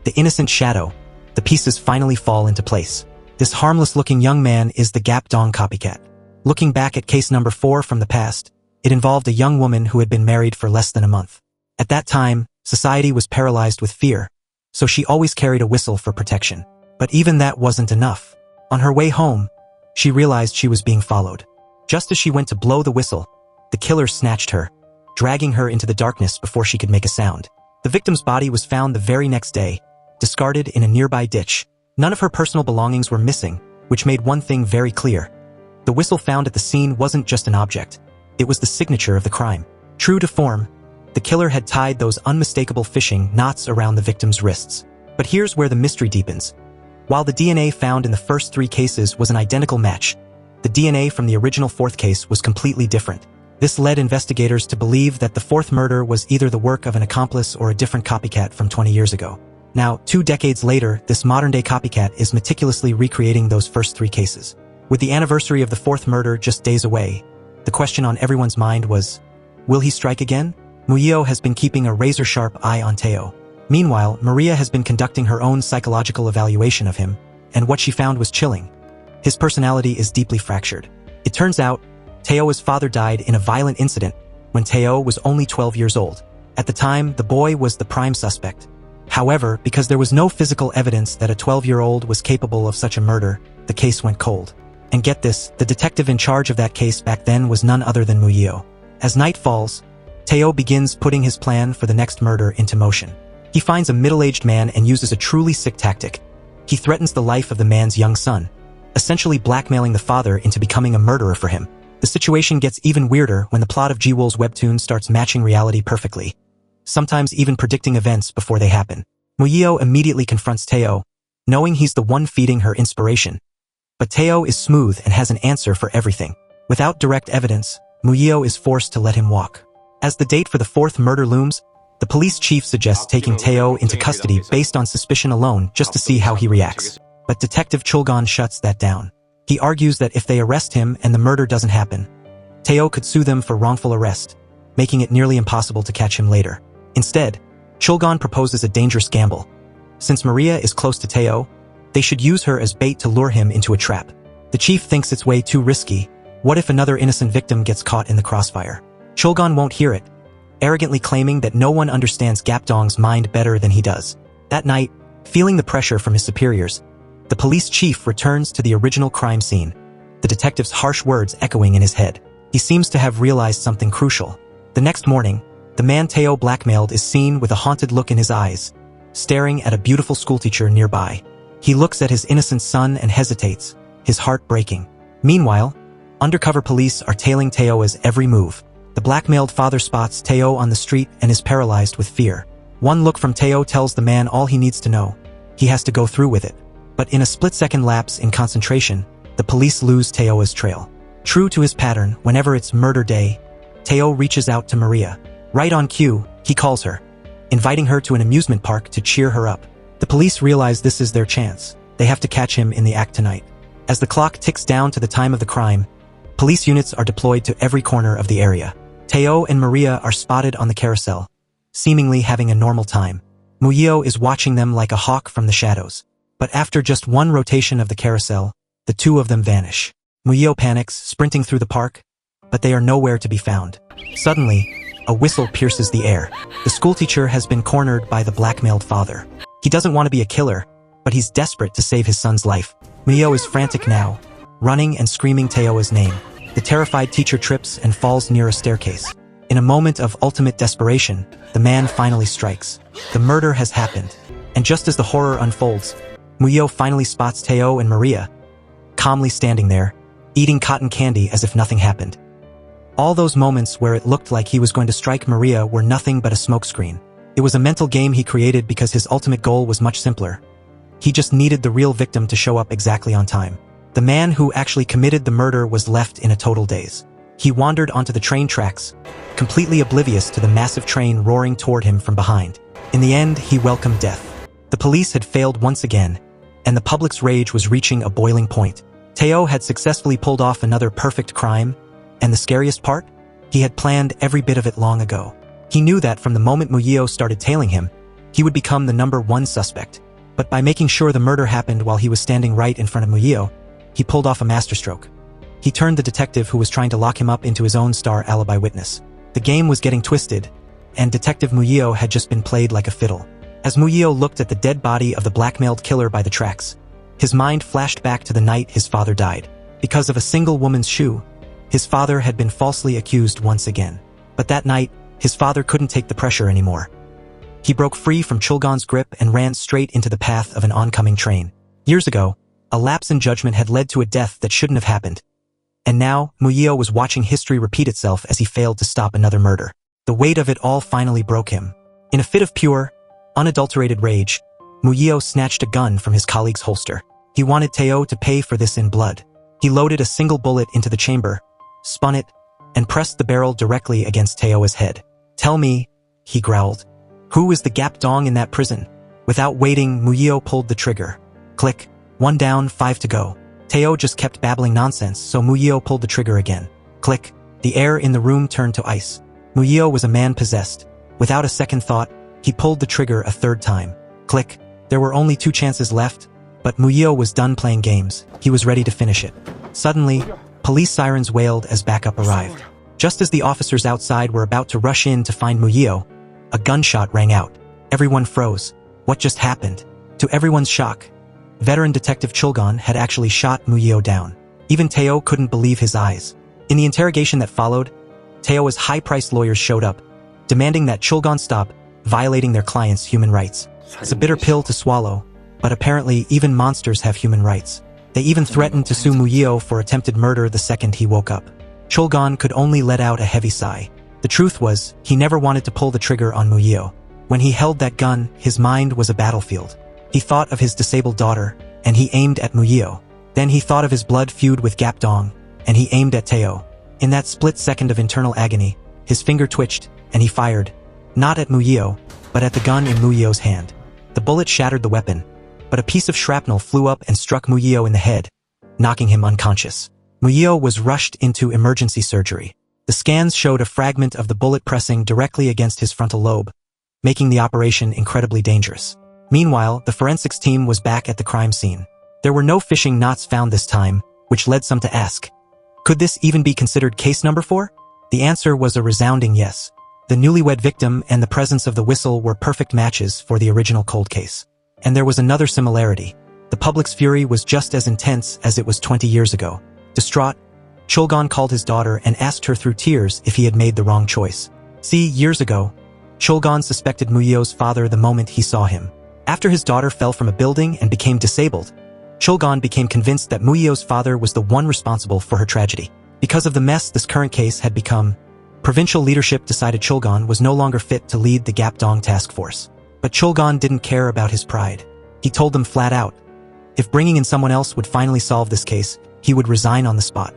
the innocent shadow, the pieces finally fall into place. This harmless-looking young man is the Gapdong copycat. Looking back at case number 4 from the past, it involved a young woman who had been married for less than a month. At that time, society was paralyzed with fear, so she always carried a whistle for protection. But even that wasn't enough. On her way home, she realized she was being followed. Just as she went to blow the whistle, the killer snatched her, dragging her into the darkness before she could make a sound. The victim's body was found the very next day, discarded in a nearby ditch. None of her personal belongings were missing, which made one thing very clear. The whistle found at the scene wasn't just an object. It was the signature of the crime. True to form, the killer had tied those unmistakable fishing knots around the victim's wrists. But here's where the mystery deepens. While the DNA found in the first 3 cases was an identical match, the DNA from the original 4th case was completely different. This led investigators to believe that the 4th murder was either the work of an accomplice or a different copycat from 20 years ago. Now, 2 decades later, this modern-day copycat is meticulously recreating those first 3 cases. With the anniversary of the 4th murder just days away, the question on everyone's mind was, will he strike again? Muyeo has been keeping a razor-sharp eye on Teo. Meanwhile, Maria has been conducting her own psychological evaluation of him, and what she found was chilling. His personality is deeply fractured. It turns out, Tao's father died in a violent incident when Tao was only 12 years old. At the time, the boy was the prime suspect. However, because there was no physical evidence that a 12-year-old was capable of such a murder, the case went cold. And get this, the detective in charge of that case back then was none other than Muyeo. As night falls, Tao begins putting his plan for the next murder into motion. He finds a middle-aged man and uses a truly sick tactic. He threatens the life of the man's young son, essentially blackmailing the father into becoming a murderer for him. The situation gets even weirder when the plot of Ji-Wool's webtoon starts matching reality perfectly, sometimes even predicting events before they happen. Muyeo immediately confronts Tao, knowing he's the one feeding her inspiration. But Tao is smooth and has an answer for everything. Without direct evidence, Muyeo is forced to let him walk. As the date for the fourth murder looms, the police chief suggests taking Tao into custody based on suspicion alone just to see how he reacts. But Detective Chulgon shuts that down. He argues that if they arrest him and the murder doesn't happen, Tao could sue them for wrongful arrest, making it nearly impossible to catch him later. Instead, Chulgon proposes a dangerous gamble. Since Maria is close to Tao, they should use her as bait to lure him into a trap. The chief thinks it's way too risky. What if another innocent victim gets caught in the crossfire? Chulgon won't hear it, arrogantly claiming that no one understands Gapdong's mind better than he does. That night, feeling the pressure from his superiors, the police chief returns to the original crime scene, the detective's harsh words echoing in his head. He seems to have realized something crucial. The next morning, the man Tao blackmailed is seen with a haunted look in his eyes, staring at a beautiful schoolteacher nearby. He looks at his innocent son and hesitates, his heart breaking. Meanwhile, undercover police are tailing Tao's every move. The blackmailed father spots Tao on the street and is paralyzed with fear. One look from Tao tells the man all he needs to know. He has to go through with it. But in a split-second lapse in concentration, the police lose Tao's trail. True to his pattern, whenever it's murder day, Tao reaches out to Maria. Right on cue, he calls her, inviting her to an amusement park to cheer her up. The police realize this is their chance. They have to catch him in the act tonight. As the clock ticks down to the time of the crime, police units are deployed to every corner of the area. Tao and Maria are spotted on the carousel, seemingly having a normal time. Muyeo is watching them like a hawk from the shadows. But after just one rotation of the carousel, the two of them vanish. Muyeo panics, sprinting through the park, but they are nowhere to be found. Suddenly, a whistle pierces the air. The schoolteacher has been cornered by the blackmailed father. He doesn't want to be a killer, but he's desperate to save his son's life. Muyeo is frantic now, running and screaming Tao's name. The terrified teacher trips and falls near a staircase. In a moment of ultimate desperation, the man finally strikes. The murder has happened, and just as the horror unfolds, Muyeo finally spots Tao and Maria, calmly standing there, eating cotton candy as if nothing happened. All those moments where it looked like he was going to strike Maria were nothing but a smokescreen. It was a mental game he created because his ultimate goal was much simpler. He just needed the real victim to show up exactly on time. The man who actually committed the murder was left in a total daze. He wandered onto the train tracks, completely oblivious to the massive train roaring toward him from behind. In the end, he welcomed death. The police had failed once again, and the public's rage was reaching a boiling point. Tao had successfully pulled off another perfect crime, and the scariest part? He had planned every bit of it long ago. He knew that from the moment Muyeo started tailing him, he would become the #1 suspect. But by making sure the murder happened while he was standing right in front of Muyeo, he pulled off a masterstroke. He turned the detective who was trying to lock him up into his own star alibi witness. The game was getting twisted, and Detective Muyeo had just been played like a fiddle. As Muyeo looked at the dead body of the blackmailed killer by the tracks, his mind flashed back to the night his father died. Because of a single woman's shoe, his father had been falsely accused once again. But that night, his father couldn't take the pressure anymore. He broke free from Chulgon's grip and ran straight into the path of an oncoming train. Years ago, a lapse in judgment had led to a death that shouldn't have happened. And now, Muyeo was watching history repeat itself as he failed to stop another murder. The weight of it all finally broke him. In a fit of pure, unadulterated rage, Muyeo snatched a gun from his colleague's holster. He wanted Tao to pay for this in blood. He loaded a single bullet into the chamber, spun it, and pressed the barrel directly against Tao's head. "Tell me," he growled, "who is the Gapdong in that prison?" Without waiting, Muyeo pulled the trigger. Click. 1 down, 5 to go. Tao just kept babbling nonsense, so Muyeo pulled the trigger again. Click. The air in the room turned to ice. Muyeo was a man possessed. Without a second thought, he pulled the trigger a third time. Click. There were only 2 chances left, But Muyeo was done playing games. He was ready to finish it. Suddenly, police sirens wailed as backup arrived. Just as the officers outside were about to rush in to find Muyeo, a gunshot rang out. Everyone froze. What just happened? To everyone's shock, veteran detective Chulgon had actually shot Muyeo down. Even Teo couldn't believe his eyes. In the interrogation that followed, Teo's high-priced lawyers showed up, demanding that Chulgon stop violating their clients' human rights. It's a bitter pill to swallow, but apparently even monsters have human rights. They even threatened to sue Muyeo for attempted murder the second he woke up. Chulgon could only let out a heavy sigh. The truth was, he never wanted to pull the trigger on Muyeo. When he held that gun, his mind was a battlefield. He thought of his disabled daughter, and he aimed at Muyeo. Then he thought of his blood feud with Gapdong, and he aimed at Teo. In that split second of internal agony, his finger twitched, and he fired. Not at Muyeo, but at the gun in Muyeo's hand. The bullet shattered the weapon, but a piece of shrapnel flew up and struck Muyeo in the head, knocking him unconscious. Muyeo was rushed into emergency surgery. The scans showed a fragment of the bullet pressing directly against his frontal lobe, making the operation incredibly dangerous. Meanwhile, the forensics team was back at the crime scene. There were no fishing knots found this time, which led some to ask, could this even be considered case number 4? The answer was a resounding yes. The newlywed victim and the presence of the whistle were perfect matches for the original cold case. And there was another similarity. The public's fury was just as intense as it was 20 years ago. Distraught, Chulgon called his daughter and asked her through tears if he had made the wrong choice. See, years ago, Chulgon suspected Muyeo's father the moment he saw him. After his daughter fell from a building and became disabled, Chulgon became convinced that Muyeo's father was the one responsible for her tragedy. Because of the mess this current case had become, provincial leadership decided Chulgon was no longer fit to lead the Gapdong task force. But Chulgon didn't care about his pride. He told them flat out, if bringing in someone else would finally solve this case, he would resign on the spot.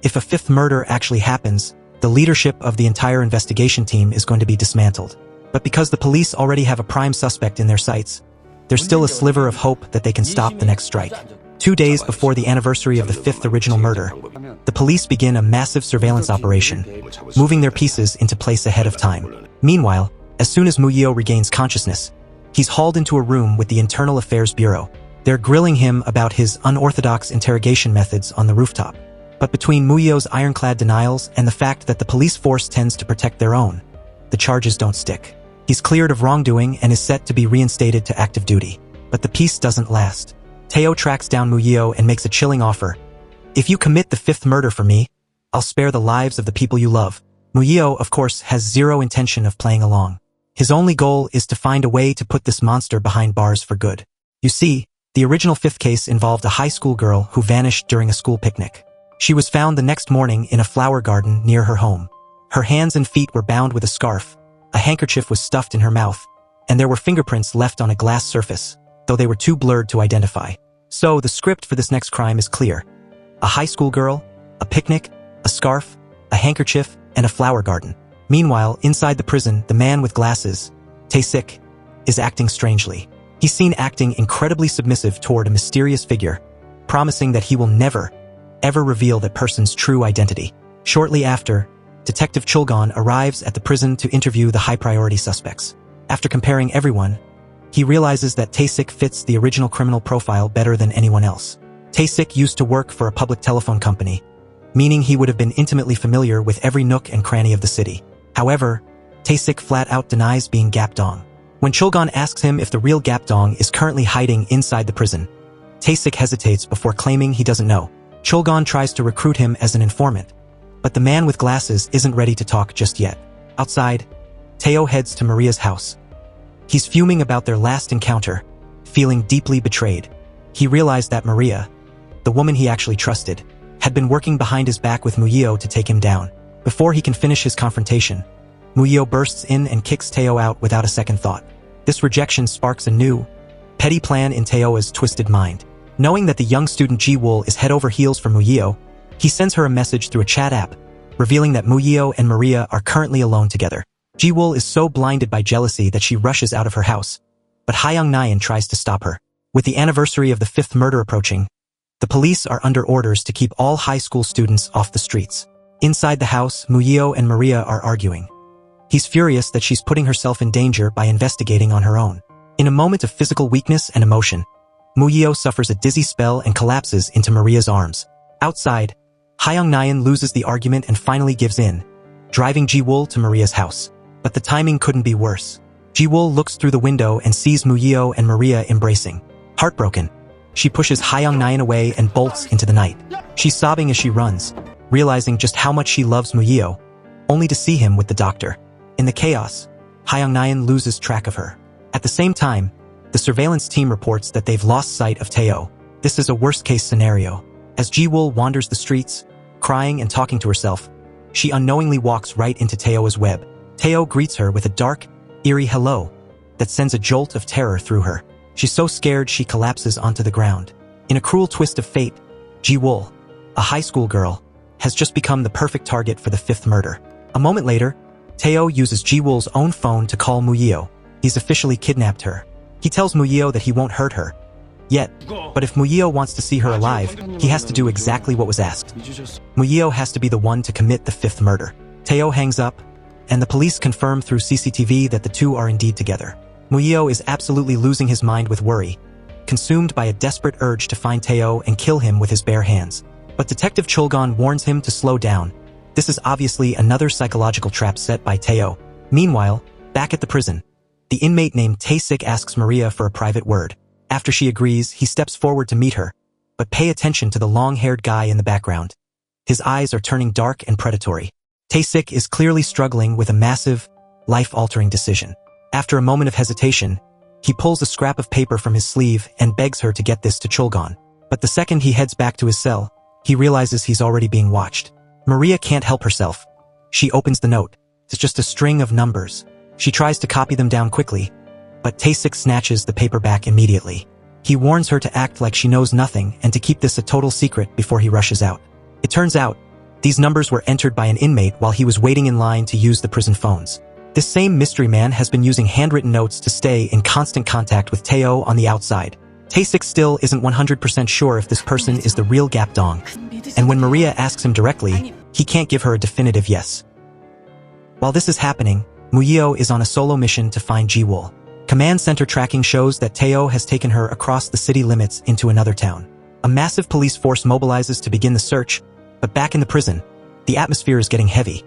If a 5th murder actually happens, the leadership of the entire investigation team is going to be dismantled. But because the police already have a prime suspect in their sights, there's still a sliver of hope that they can stop the next strike. 2 days before the anniversary of the 5th original murder, the police begin a massive surveillance operation, moving their pieces into place ahead of time. Meanwhile, as soon as Muyeo regains consciousness, he's hauled into a room with the Internal Affairs Bureau. They're grilling him about his unorthodox interrogation methods on the rooftop. But between Muyeo's ironclad denials and the fact that the police force tends to protect their own, the charges don't stick. He's cleared of wrongdoing and is set to be reinstated to active duty. But the peace doesn't last. Teo tracks down Muyeo and makes a chilling offer. If you commit the 5th murder for me, I'll spare the lives of the people you love. Muyeo, of course, has zero intention of playing along. His only goal is to find a way to put this monster behind bars for good. You see, the original 5th case involved a high school girl who vanished during a school picnic. She was found the next morning in a flower garden near her home. Her hands and feet were bound with a scarf, a handkerchief was stuffed in her mouth, and there were fingerprints left on a glass surface, though they were too blurred to identify. So the script for this next crime is clear. A high school girl, a picnic, a scarf, a handkerchief, and a flower garden. Meanwhile, inside the prison, the man with glasses, Tae-sik, is acting strangely. He's seen acting incredibly submissive toward a mysterious figure, promising that he will never, ever reveal that person's true identity. Shortly after, Detective Chulgon arrives at the prison to interview the high-priority suspects. After comparing everyone, he realizes that Tae-sik fits the original criminal profile better than anyone else. Tae-sik used to work for a public telephone company, meaning he would have been intimately familiar with every nook and cranny of the city. However, Tae-sik flat out denies being Gapdong. When Chulgon asks him if the real Gapdong is currently hiding inside the prison, Tae-sik hesitates before claiming he doesn't know. Chulgon tries to recruit him as an informant, but the man with glasses isn't ready to talk just yet. Outside, Teo heads to Maria's house. He's fuming about their last encounter, feeling deeply betrayed. He realized that Maria, the woman he actually trusted, had been working behind his back with Muyeo to take him down. Before he can finish his confrontation, Muyeo bursts in and kicks Teo out without a second thought. This rejection sparks a new, petty plan in Teo's twisted mind. Knowing that the young student Ji-wool is head over heels for Muyeo, he sends her a message through a chat app, revealing that Muyeo and Maria are currently alone together. Ji-wool is so blinded by jealousy that she rushes out of her house, but Hyung Nyan tries to stop her. With the anniversary of the 5th murder approaching, the police are under orders to keep all high school students off the streets. Inside the house, Muyeo and Maria are arguing. He's furious that she's putting herself in danger by investigating on her own. In a moment of physical weakness and emotion, Muyeo suffers a dizzy spell and collapses into Maria's arms. Outside, Hyung Nyan loses the argument and finally gives in, driving Ji-woo to Maria's house. But the timing couldn't be worse. Ji-woo looks through the window and sees Muyeo and Maria embracing. Heartbroken, she pushes Hyung Nyan away and bolts into the night. She's sobbing as she runs, realizing just how much she loves Muyeo, only to see him with the doctor. In the chaos, Hyung Nyan loses track of her. At the same time, the surveillance team reports that they've lost sight of Tae-oh. This is a worst-case scenario. As Ji-woo wanders the streets, crying and talking to herself, she unknowingly walks right into Tae-oh's web. Tae-oh greets her with a dark, eerie hello that sends a jolt of terror through her. She's so scared she collapses onto the ground. In a cruel twist of fate, Ji-woo, a high school girl, has just become the perfect target for the fifth murder. A moment later, Tae-oh uses Ji-woo's own phone to call Muyeo. He's officially kidnapped her. He tells Muyeo that he won't hurt her yet, but if Muyeo wants to see her alive, he has to do exactly what was asked. Muyeo has to be the one to commit the fifth murder. Tae-oh hangs up, and the police confirm through CCTV that the two are indeed together. Muyeo is absolutely losing his mind with worry, consumed by a desperate urge to find Tae-oh and kill him with his bare hands. But Detective Chulgon warns him to slow down. This is obviously another psychological trap set by Tae-oh. Meanwhile, back at the prison, the inmate named Tae-sik asks Maria for a private word. After she agrees, he steps forward to meet her, but pay attention to the long-haired guy in the background. His eyes are turning dark and predatory. Tae-sik is clearly struggling with a massive, life-altering decision. After a moment of hesitation, he pulls a scrap of paper from his sleeve and begs her to get this to Chulgon. But the second he heads back to his cell, he realizes he's already being watched. Maria can't help herself. She opens the note. It's just a string of numbers. She tries to copy them down quickly, but Tae-sik snatches the paper back immediately. He warns her to act like she knows nothing and to keep this a total secret before he rushes out. It turns out, these numbers were entered by an inmate while he was waiting in line to use the prison phones. This same mystery man has been using handwritten notes to stay in constant contact with Tae-oh on the outside. Tae-sik still isn't 100% sure if this person is the real Gap-dong, and when Maria asks him directly, he can't give her a definitive yes. While this is happening, Muyeo is on a solo mission to find Ji-woo. Command center tracking shows that Tae-oh has taken her across the city limits into another town. A massive police force mobilizes to begin the search, but back in the prison, the atmosphere is getting heavy.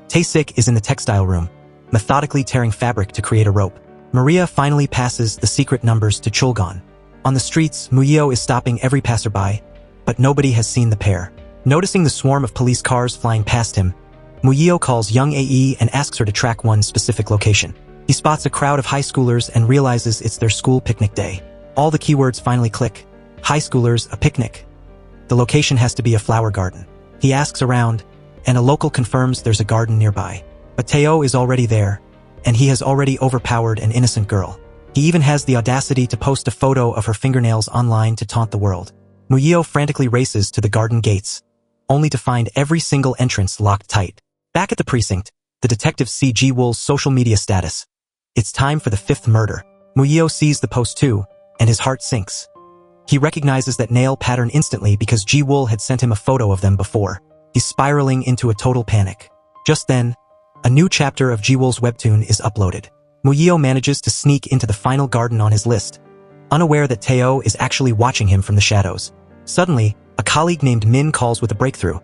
Tae-sik is in the textile room, methodically tearing fabric to create a rope. Maria finally passes the secret numbers to Chulgon. On the streets, Muyeo is stopping every passerby, but nobody has seen the pair. Noticing the swarm of police cars flying past him, Muyeo calls young AE and asks her to track one specific location. He spots a crowd of high schoolers and realizes it's their school picnic day. All the keywords finally click. High schoolers, a picnic. The location has to be a flower garden. He asks around, and a local confirms there's a garden nearby. But Tae-oh is already there, and he has already overpowered an innocent girl. He even has the audacity to post a photo of her fingernails online to taunt the world. Muyeo frantically races to the garden gates, only to find every single entrance locked tight. Back at the precinct, the detectives see Ji-woo's social media status. It's time for the fifth murder. Muyeo sees the post too, and his heart sinks. He recognizes that nail pattern instantly because Ji-woo had sent him a photo of them before. He's spiraling into a total panic. Just then, a new chapter of Ji-woo's webtoon is uploaded. Muyeo manages to sneak into the final garden on his list, unaware that Tae-oh is actually watching him from the shadows. Suddenly, a colleague named Min calls with a breakthrough.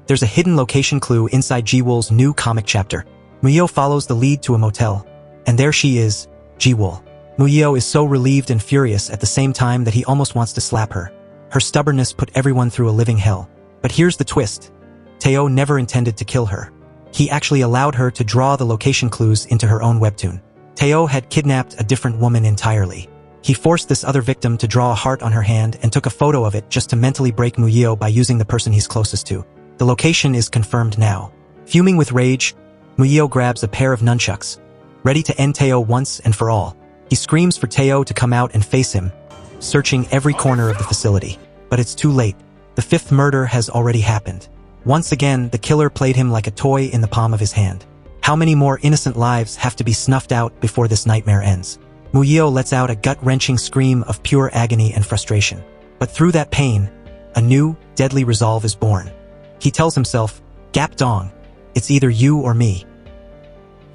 There's a hidden location clue inside Ji-woo's new comic chapter. Muyeo follows the lead to a motel, and there she is, Ji-woo. Muyeo is so relieved and furious at the same time that he almost wants to slap her. Her stubbornness put everyone through a living hell. But here's the twist. Tae-oh never intended to kill her. He actually allowed her to draw the location clues into her own webtoon. Tae-oh had kidnapped a different woman entirely. He forced this other victim to draw a heart on her hand and took a photo of it just to mentally break Muyeo by using the person he's closest to. The location is confirmed now. Fuming with rage, Muyeo grabs a pair of nunchucks, ready to end Tae-oh once and for all. He screams for Tae-oh to come out and face him, searching every corner of the facility. But it's too late. The fifth murder has already happened. Once again, the killer played him like a toy in the palm of his hand. How many more innocent lives have to be snuffed out before this nightmare ends? Muyeo lets out a gut-wrenching scream of pure agony and frustration. But through that pain, a new, deadly resolve is born. He tells himself, Gap-dong, it's either you or me.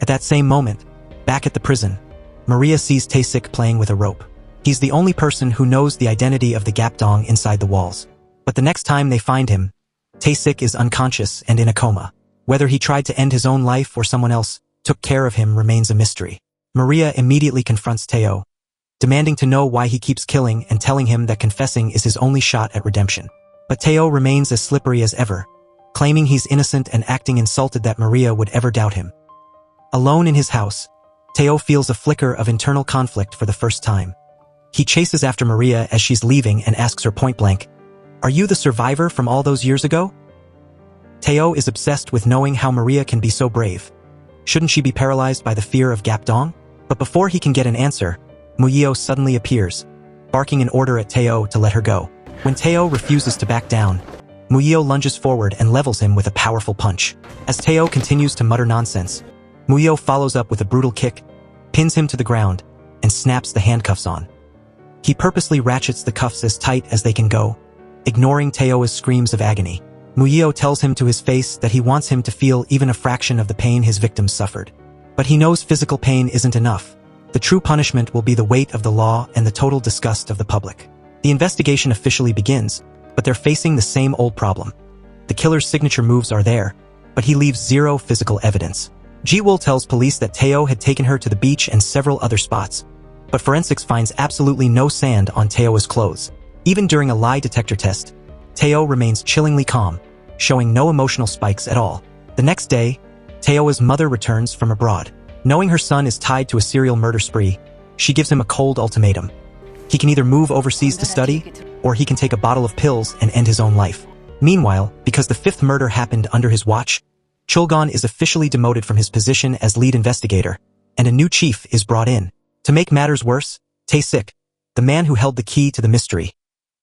At that same moment, back at the prison, Maria sees Tae-sik playing with a rope. He's the only person who knows the identity of the Gapdong inside the walls. But the next time they find him, Tae-sik is unconscious and in a coma. Whether he tried to end his own life or someone else took care of him remains a mystery. Maria immediately confronts Tae-oh, demanding to know why he keeps killing and telling him that confessing is his only shot at redemption. But Tae-oh remains as slippery as ever, claiming he's innocent and acting insulted that Maria would ever doubt him. Alone in his house, Tae-oh feels a flicker of internal conflict for the first time. He chases after Maria as she's leaving and asks her point-blank, "Are you the survivor from all those years ago?" Tae-oh is obsessed with knowing how Maria can be so brave. Shouldn't she be paralyzed by the fear of Gapdong? But before he can get an answer, Muyo suddenly appears, barking an order at Tae-oh to let her go. When Tae-oh refuses to back down, Muyo lunges forward and levels him with a powerful punch. As Tae-oh continues to mutter nonsense, Muyo follows up with a brutal kick, pins him to the ground, and snaps the handcuffs on. He purposely ratchets the cuffs as tight as they can go, ignoring Tae-oh's screams of agony. Muyo tells him to his face that he wants him to feel even a fraction of the pain his victims suffered. But he knows physical pain isn't enough. The true punishment will be the weight of the law and the total disgust of the public. The investigation officially begins, but they're facing the same old problem. The killer's signature moves are there, but he leaves zero physical evidence. Ji-wol tells police that Tae-oh had taken her to the beach and several other spots, but forensics finds absolutely no sand on Tae-oh's clothes. Even during a lie detector test, Tae-oh remains chillingly calm, showing no emotional spikes at all. The next day, Tae-oh's mother returns from abroad. Knowing her son is tied to a serial murder spree, she gives him a cold ultimatum. He can either move overseas to study, or he can take a bottle of pills and end his own life. Meanwhile, because the fifth murder happened under his watch, Chulgon is officially demoted from his position as lead investigator, and a new chief is brought in. To make matters worse, Tae-sik, the man who held the key to the mystery,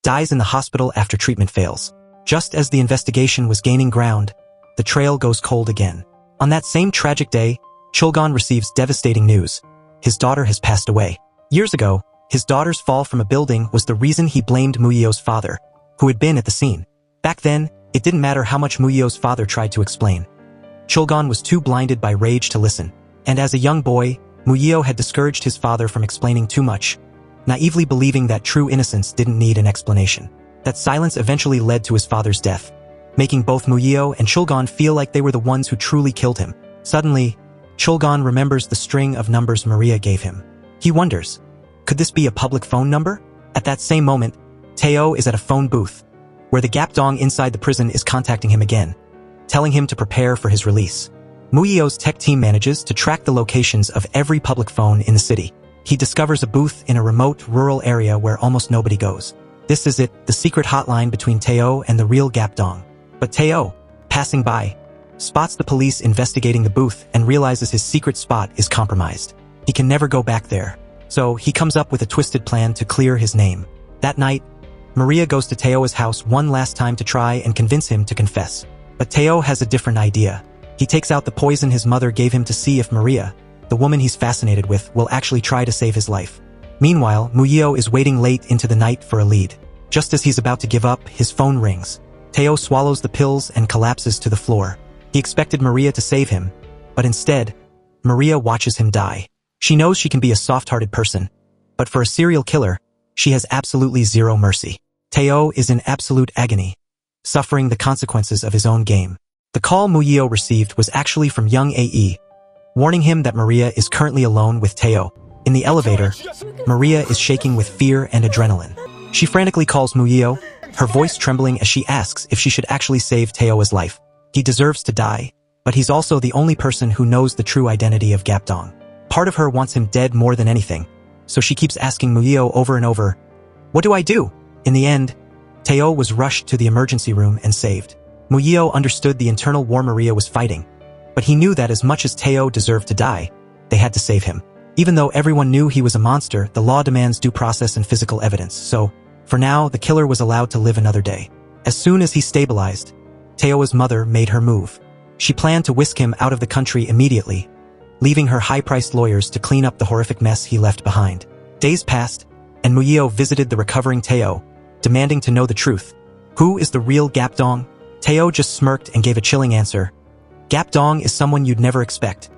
dies in the hospital after treatment fails. Just as the investigation was gaining ground, the trail goes cold again. On that same tragic day, Chulgon receives devastating news. His daughter has passed away. Years ago, his daughter's fall from a building was the reason he blamed Muyo's father, who had been at the scene. Back then, it didn't matter how much Muyo's father tried to explain. Chulgon was too blinded by rage to listen. And as a young boy, Muyo had discouraged his father from explaining too much, naively believing that true innocence didn't need an explanation. That silence eventually led to his father's death, making both Muyo and Chulgon feel like they were the ones who truly killed him. Suddenly, Chulgon remembers the string of numbers Maria gave him. He wonders, could this be a public phone number? At that same moment, Tae-oh is at a phone booth, where the Gapdong inside the prison is contacting him again, telling him to prepare for his release. Muyo's tech team manages to track the locations of every public phone in the city. He discovers a booth in a remote, rural area where almost nobody goes. This is it, the secret hotline between Tae-oh and the real Gapdong. But Tae-oh, passing by, spots the police investigating the booth and realizes his secret spot is compromised. He can never go back there. So he comes up with a twisted plan to clear his name. That night, Maria goes to Tae-oh's house one last time to try and convince him to confess. But Tae-oh has a different idea. He takes out the poison his mother gave him to see if Maria, the woman he's fascinated with, will actually try to save his life. Meanwhile, Muyo is waiting late into the night for a lead. Just as he's about to give up, his phone rings. Tae-oh swallows the pills and collapses to the floor. He expected Maria to save him, but instead, Maria watches him die. She knows she can be a soft-hearted person, but for a serial killer, she has absolutely zero mercy. Tae-oh is in absolute agony, suffering the consequences of his own game. The call Muyo received was actually from young Ae, warning him that Maria is currently alone with Tae-oh. In the elevator, Maria is shaking with fear and adrenaline. She frantically calls Muyo, her voice trembling as she asks if she should actually save Tae-oh's life. He deserves to die, but he's also the only person who knows the true identity of Gapdong. Part of her wants him dead more than anything, so she keeps asking Muyo over and over, "What do I do?" In the end, Tae-oh was rushed to the emergency room and saved. Muyo understood the internal war Maria was fighting, but he knew that as much as Tae-oh deserved to die, they had to save him. Even though everyone knew he was a monster, the law demands due process and physical evidence, so, for now, the killer was allowed to live another day. As soon as he stabilized, Tae-oh's mother made her move. She planned to whisk him out of the country immediately, leaving her high-priced lawyers to clean up the horrific mess he left behind. Days passed, and Muyo visited the recovering Tae-oh, demanding to know the truth. Who is the real Gapdong? Tae-oh just smirked and gave a chilling answer. Gapdong is someone you'd never expect.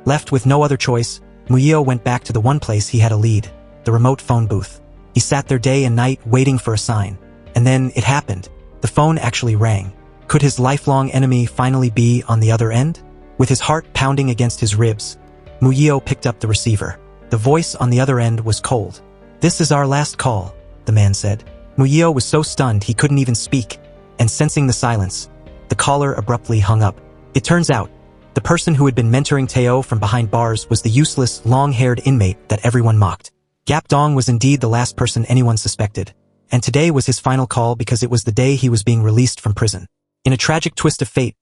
Left with no other choice, Muyo went back to the one place he had a lead. the remote phone booth. He sat there day and night waiting for a sign. And then it happened. The phone actually rang. Could his lifelong enemy finally be on the other end? With his heart pounding against his ribs, Muyeo picked up the receiver. The voice on the other end was cold. "This is our last call," the man said. Muyeo was so stunned he couldn't even speak, and sensing the silence, the caller abruptly hung up. It turns out, the person who had been mentoring Teo from behind bars was the useless, long-haired inmate that everyone mocked. Gap Dong was indeed the last person anyone suspected, and today was his final call because it was the day he was being released from prison. In a tragic twist of fate,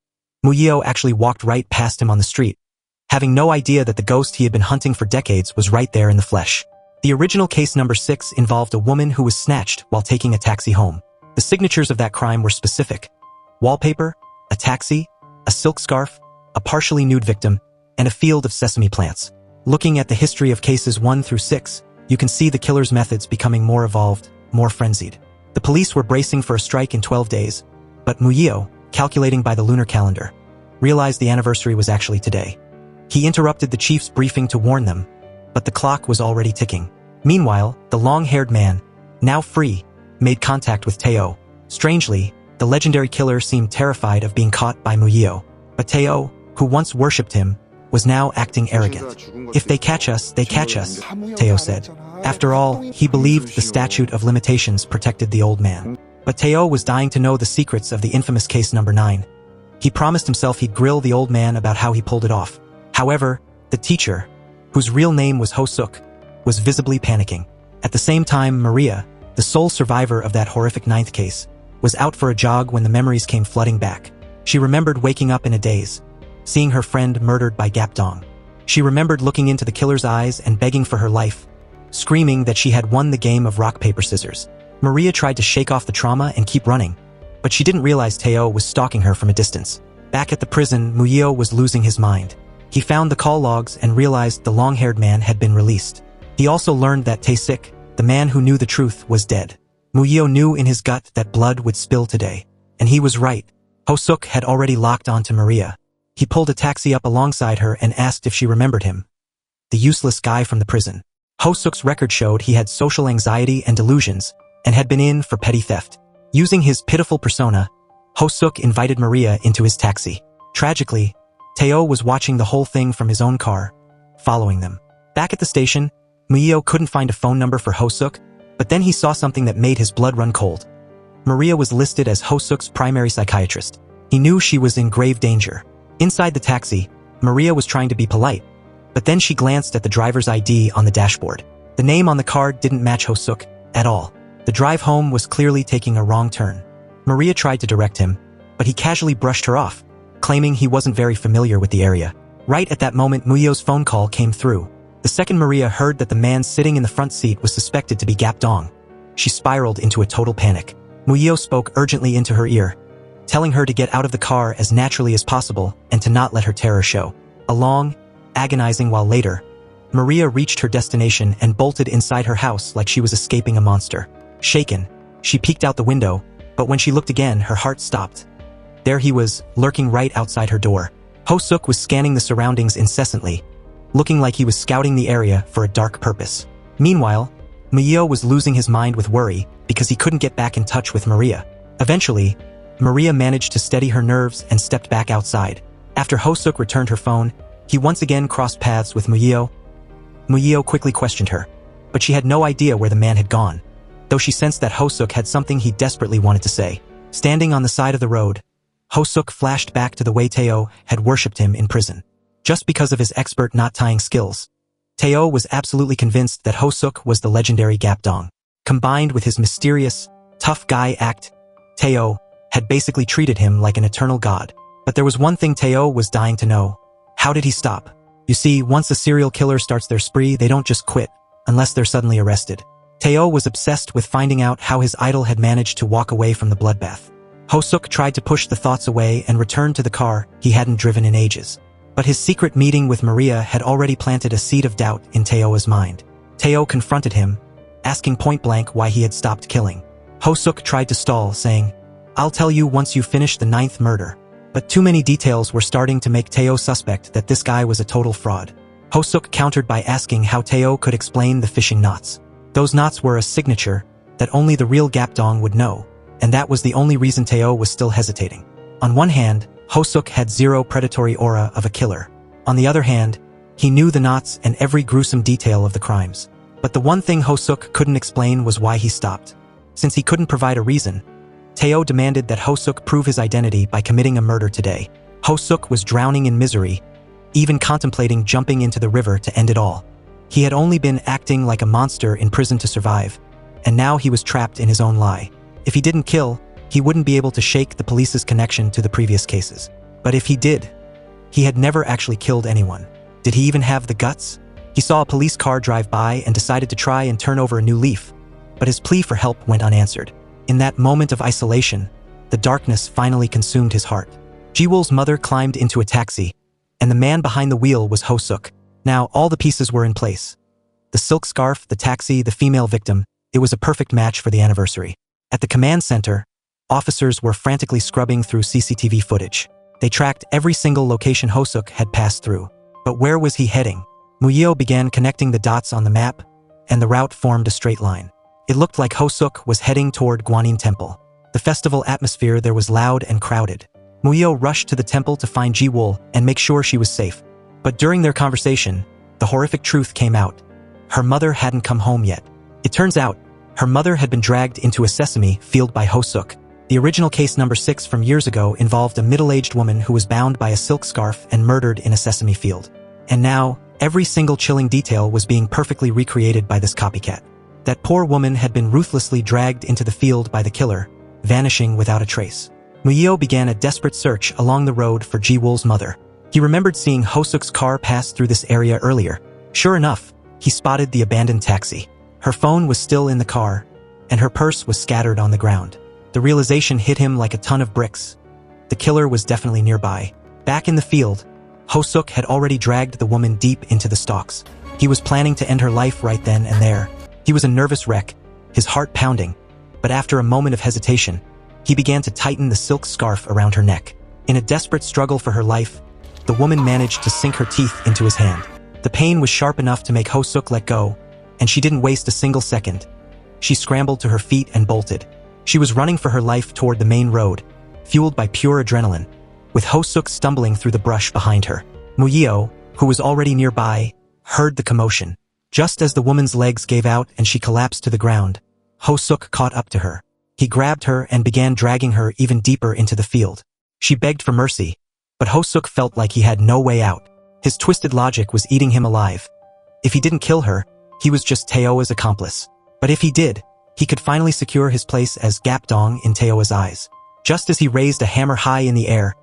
Muyeo actually walked right past him on the street, having no idea that the ghost he had been hunting for decades was right there in the flesh. The original case number 6 involved a woman who was snatched while taking a taxi home. The signatures of that crime were specific: wallpaper, a taxi, a silk scarf, a partially nude victim, and a field of sesame plants. Looking at the history of cases 1 through 6, you can see the killer's methods becoming more evolved, more frenzied. The police were bracing for a strike in 12 days, but Muyeo, calculating by the lunar calendar, realized the anniversary was actually today. He interrupted the chief's briefing to warn them, but the clock was already ticking. Meanwhile, the long-haired man, now free, made contact with Teo. Strangely, the legendary killer seemed terrified of being caught by Muyeo. But Teo, who once worshipped him, was now acting arrogant. "If they catch us, Teo said. After all, he believed the statute of limitations protected the old man. But Teo was dying to know the secrets of the infamous case number 9. He promised himself he'd grill the old man about how he pulled it off. However, the teacher, whose real name was Ho-suk, was visibly panicking. At the same time, Maria, the sole survivor of that horrific 9th case, was out for a jog when the memories came flooding back. She remembered waking up in a daze, seeing her friend murdered by Gap Dong. She remembered looking into the killer's eyes and begging for her life, screaming that she had won the game of rock, paper, scissors. Maria tried to shake off the trauma and keep running, but she didn't realize Teo was stalking her from a distance. Back at the prison, Muyeo was losing his mind. He found the call logs and realized the long-haired man had been released. He also learned that Tae-sik, the man who knew the truth, was dead. Muyeo knew in his gut that blood would spill today, and he was right. Ho-suk had already locked onto Maria. He pulled a taxi up alongside her and asked if she remembered him, the useless guy from the prison. Ho-suk's record showed he had social anxiety and delusions, and had been in for petty theft. Using his pitiful persona, Ho-suk invited Maria into his taxi. Tragically, Teo was watching the whole thing from his own car, following them. Back at the station, Muyeo couldn't find a phone number for Ho-suk, but then he saw something that made his blood run cold. Maria was listed as Ho-suk's primary psychiatrist. He knew she was in grave danger. Inside the taxi, Maria was trying to be polite, but then she glanced at the driver's ID on the dashboard. The name on the card didn't match Ho-suk at all. The drive home was clearly taking a wrong turn. Maria tried to direct him, but he casually brushed her off, claiming he wasn't very familiar with the area. Right at that moment, Muyeo's phone call came through. The second Maria heard that the man sitting in the front seat was suspected to be Gap Dong, she spiraled into a total panic. Muyeo spoke urgently into her ear, telling her to get out of the car as naturally as possible and to not let her terror show. A long, agonizing while later, Maria reached her destination and bolted inside her house like she was escaping a monster. Shaken, she peeked out the window, but when she looked again, her heart stopped. There he was, lurking right outside her door. Ho-suk was scanning the surroundings incessantly, looking like he was scouting the area for a dark purpose. Meanwhile, Muyeo was losing his mind with worry because he couldn't get back in touch with Maria. Eventually, Maria managed to steady her nerves and stepped back outside. After Ho-suk returned her phone, he once again crossed paths with Muyeo. Muyeo quickly questioned her, but she had no idea where the man had gone, though she sensed that Ho-suk had something he desperately wanted to say. Standing on the side of the road, Ho-suk flashed back to the way Teo had worshipped him in prison. Just because of his expert knot-tying skills, Teo was absolutely convinced that Ho-suk was the legendary Gap Dong. Combined with his mysterious, tough guy act, Teo had basically treated him like an eternal god. But there was one thing Teo was dying to know. How did he stop? You see, once a serial killer starts their spree, they don't just quit, unless they're suddenly arrested. Teo was obsessed with finding out how his idol had managed to walk away from the bloodbath. Ho-suk tried to push the thoughts away and returned to the car he hadn't driven in ages. But his secret meeting with Maria had already planted a seed of doubt in Teo's mind. Teo confronted him, asking point-blank why he had stopped killing. Ho-suk tried to stall, saying, "I'll tell you once you finish the 9th murder." But too many details were starting to make Teo suspect that this guy was a total fraud. Ho-suk countered by asking how Teo could explain the fishing knots. Those knots were a signature that only the real Gapdong would know, and that was the only reason Teo was still hesitating. On one hand, Ho-suk had zero predatory aura of a killer. On the other hand, he knew the knots and every gruesome detail of the crimes. But the one thing Ho-suk couldn't explain was why he stopped. Since he couldn't provide a reason, Teo demanded that Ho-suk prove his identity by committing a murder today. Ho-suk was drowning in misery, even contemplating jumping into the river to end it all. He had only been acting like a monster in prison to survive, and now he was trapped in his own lie. If he didn't kill, he wouldn't be able to shake the police's connection to the previous cases. But if he did, he had never actually killed anyone. Did he even have the guts? He saw a police car drive by and decided to try and turn over a new leaf, but his plea for help went unanswered. In that moment of isolation, the darkness finally consumed his heart. Ji-wool's mother climbed into a taxi, and the man behind the wheel was Ho-suk. Now all the pieces were in place. The silk scarf, the taxi, the female victim, it was a perfect match for the anniversary. At the command center, officers were frantically scrubbing through CCTV footage. They tracked every single location Ho-suk had passed through. But where was he heading? Muyo began connecting the dots on the map, and the route formed a straight line. It looked like Ho-suk was heading toward Gwanin Temple. The festival atmosphere there was loud and crowded. Muyo rushed to the temple to find Ji-wool and make sure she was safe. But during their conversation, the horrific truth came out. Her mother hadn't come home yet. It turns out, her mother had been dragged into a sesame field by Ho-suk. The original case number 6 from years ago involved a middle-aged woman who was bound by a silk scarf and murdered in a sesame field. And now, every single chilling detail was being perfectly recreated by this copycat. That poor woman had been ruthlessly dragged into the field by the killer, vanishing without a trace. Muyo began a desperate search along the road for Ji-wool's mother. He remembered seeing Ho-suk's car pass through this area earlier. Sure enough, he spotted the abandoned taxi. Her phone was still in the car, and her purse was scattered on the ground. The realization hit him like a ton of bricks. The killer was definitely nearby. Back in the field, Ho-suk had already dragged the woman deep into the stalks. He was planning to end her life right then and there. He was a nervous wreck, his heart pounding, but after a moment of hesitation, he began to tighten the silk scarf around her neck. In a desperate struggle for her life, the woman managed to sink her teeth into his hand. The pain was sharp enough to make Ho-suk let go, and she didn't waste a single second. She scrambled to her feet and bolted. She was running for her life toward the main road, fueled by pure adrenaline, with Ho-suk stumbling through the brush behind her. Muyo, who was already nearby, heard the commotion. Just as the woman's legs gave out and she collapsed to the ground, Ho-suk caught up to her. He grabbed her and began dragging her even deeper into the field. She begged for mercy, but Ho-suk felt like he had no way out. His twisted logic was eating him alive. If he didn't kill her, he was just Tao's accomplice. But if he did, he could finally secure his place as Gapdong in Tao's eyes. Just as he raised a hammer high in the air,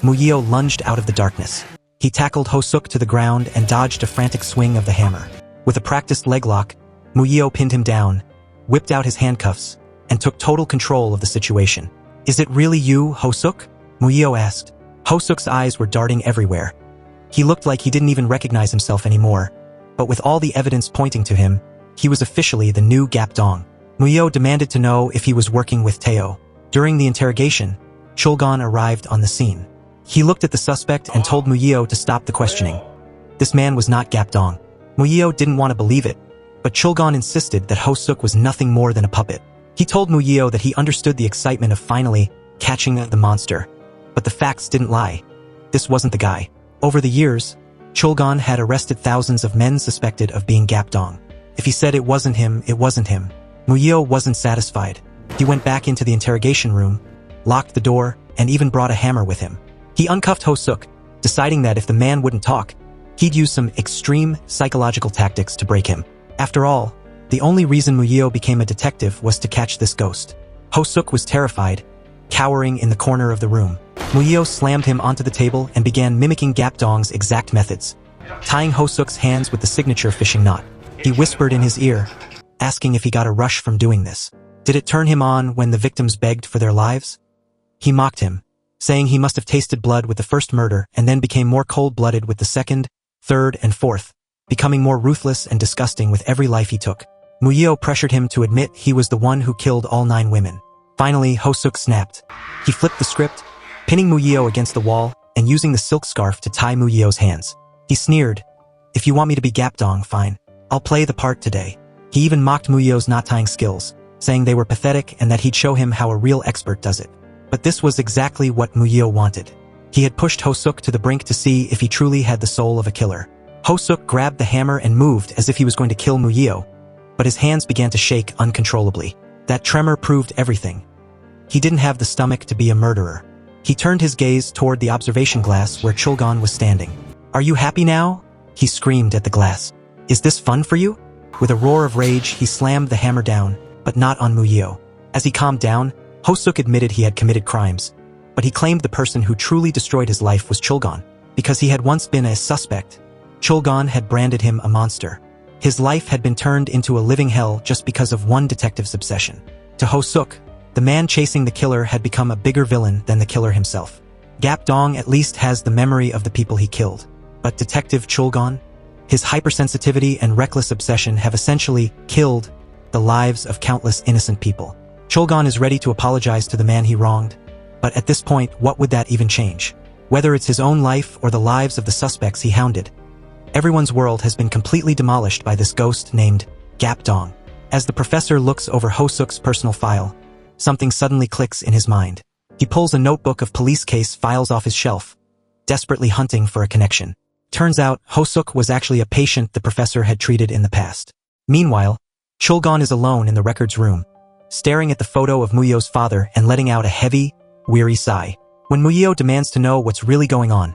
Muyo lunged out of the darkness. He tackled Ho-suk to the ground and dodged a frantic swing of the hammer. With a practiced leg lock, Muyo pinned him down, whipped out his handcuffs, and took total control of the situation. "Is it really you, Ho-suk?" Muyo asked. Ho-suk's eyes were darting everywhere. He looked like he didn't even recognize himself anymore, but with all the evidence pointing to him, he was officially the new Gapdong. Muyo demanded to know if he was working with Teo. During the interrogation, Chulgon arrived on the scene. He looked at the suspect and told Muyo to stop the questioning. This man was not Gapdong. Muyo didn't want to believe it, but Chulgon insisted that Ho-suk was nothing more than a puppet. He told Muyo that he understood the excitement of finally catching the monster, but the facts didn't lie. This wasn't the guy. Over the years, Chulgon had arrested thousands of men suspected of being Gapdong. If he said it wasn't him, it wasn't him. Muyo wasn't satisfied. He went back into the interrogation room, locked the door, and even brought a hammer with him. He uncuffed Ho-suk, deciding that if the man wouldn't talk, he'd use some extreme psychological tactics to break him. After all, the only reason Muyo became a detective was to catch this ghost. Ho-suk was terrified, cowering in the corner of the room. Muyo slammed him onto the table and began mimicking Gapdong's exact methods, tying Ho-suk's hands with the signature fishing knot. He whispered in his ear, asking if he got a rush from doing this. Did it turn him on when the victims begged for their lives? He mocked him, saying he must have tasted blood with the first murder and then became more cold-blooded with the second, third, and fourth, becoming more ruthless and disgusting with every life he took. Muyo pressured him to admit he was the one who killed all 9 women. Finally, Ho-suk snapped. He flipped the script, pinning Muyo against the wall and using the silk scarf to tie Muyo's hands. He sneered, "If you want me to be Gapdong, fine. I'll play the part today." He even mocked Muyo's knot-tying skills, saying they were pathetic and that he'd show him how a real expert does it. But this was exactly what Muyo wanted. He had pushed Ho-suk to the brink to see if he truly had the soul of a killer. Ho-suk grabbed the hammer and moved as if he was going to kill Muyo, but his hands began to shake uncontrollably. That tremor proved everything. He didn't have the stomach to be a murderer. He turned his gaze toward the observation glass where Chulgon was standing. "Are you happy now?" he screamed at the glass. "Is this fun for you?" With a roar of rage, he slammed the hammer down, but not on Muyo. As he calmed down, Ho-suk admitted he had committed crimes, but he claimed the person who truly destroyed his life was Chulgon. Because he had once been a suspect, Chulgon had branded him a monster. His life had been turned into a living hell just because of one detective's obsession. To Ho-suk, the man chasing the killer had become a bigger villain than the killer himself. Gap Dong at least has the memory of the people he killed. But Detective Chulgon? His hypersensitivity and reckless obsession have essentially killed the lives of countless innocent people. Chulgon is ready to apologize to the man he wronged. But at this point, what would that even change? Whether it's his own life or the lives of the suspects he hounded, everyone's world has been completely demolished by this ghost named Gap Dong. As the professor looks over Ho-suk's personal file, something suddenly clicks in his mind. He pulls a notebook of police case files off his shelf, desperately hunting for a connection. Turns out, Ho-suk was actually a patient the professor had treated in the past. Meanwhile, Chulgon is alone in the records room, staring at the photo of Muyo's father and letting out a heavy, weary sigh. When Muyo demands to know what's really going on,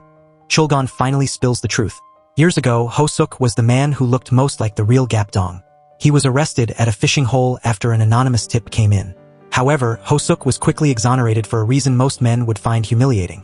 Chulgon finally spills the truth. Years ago, Ho-suk was the man who looked most like the real Gap Dong. He was arrested at a fishing hole after an anonymous tip came in. However, Ho-suk was quickly exonerated for a reason most men would find humiliating.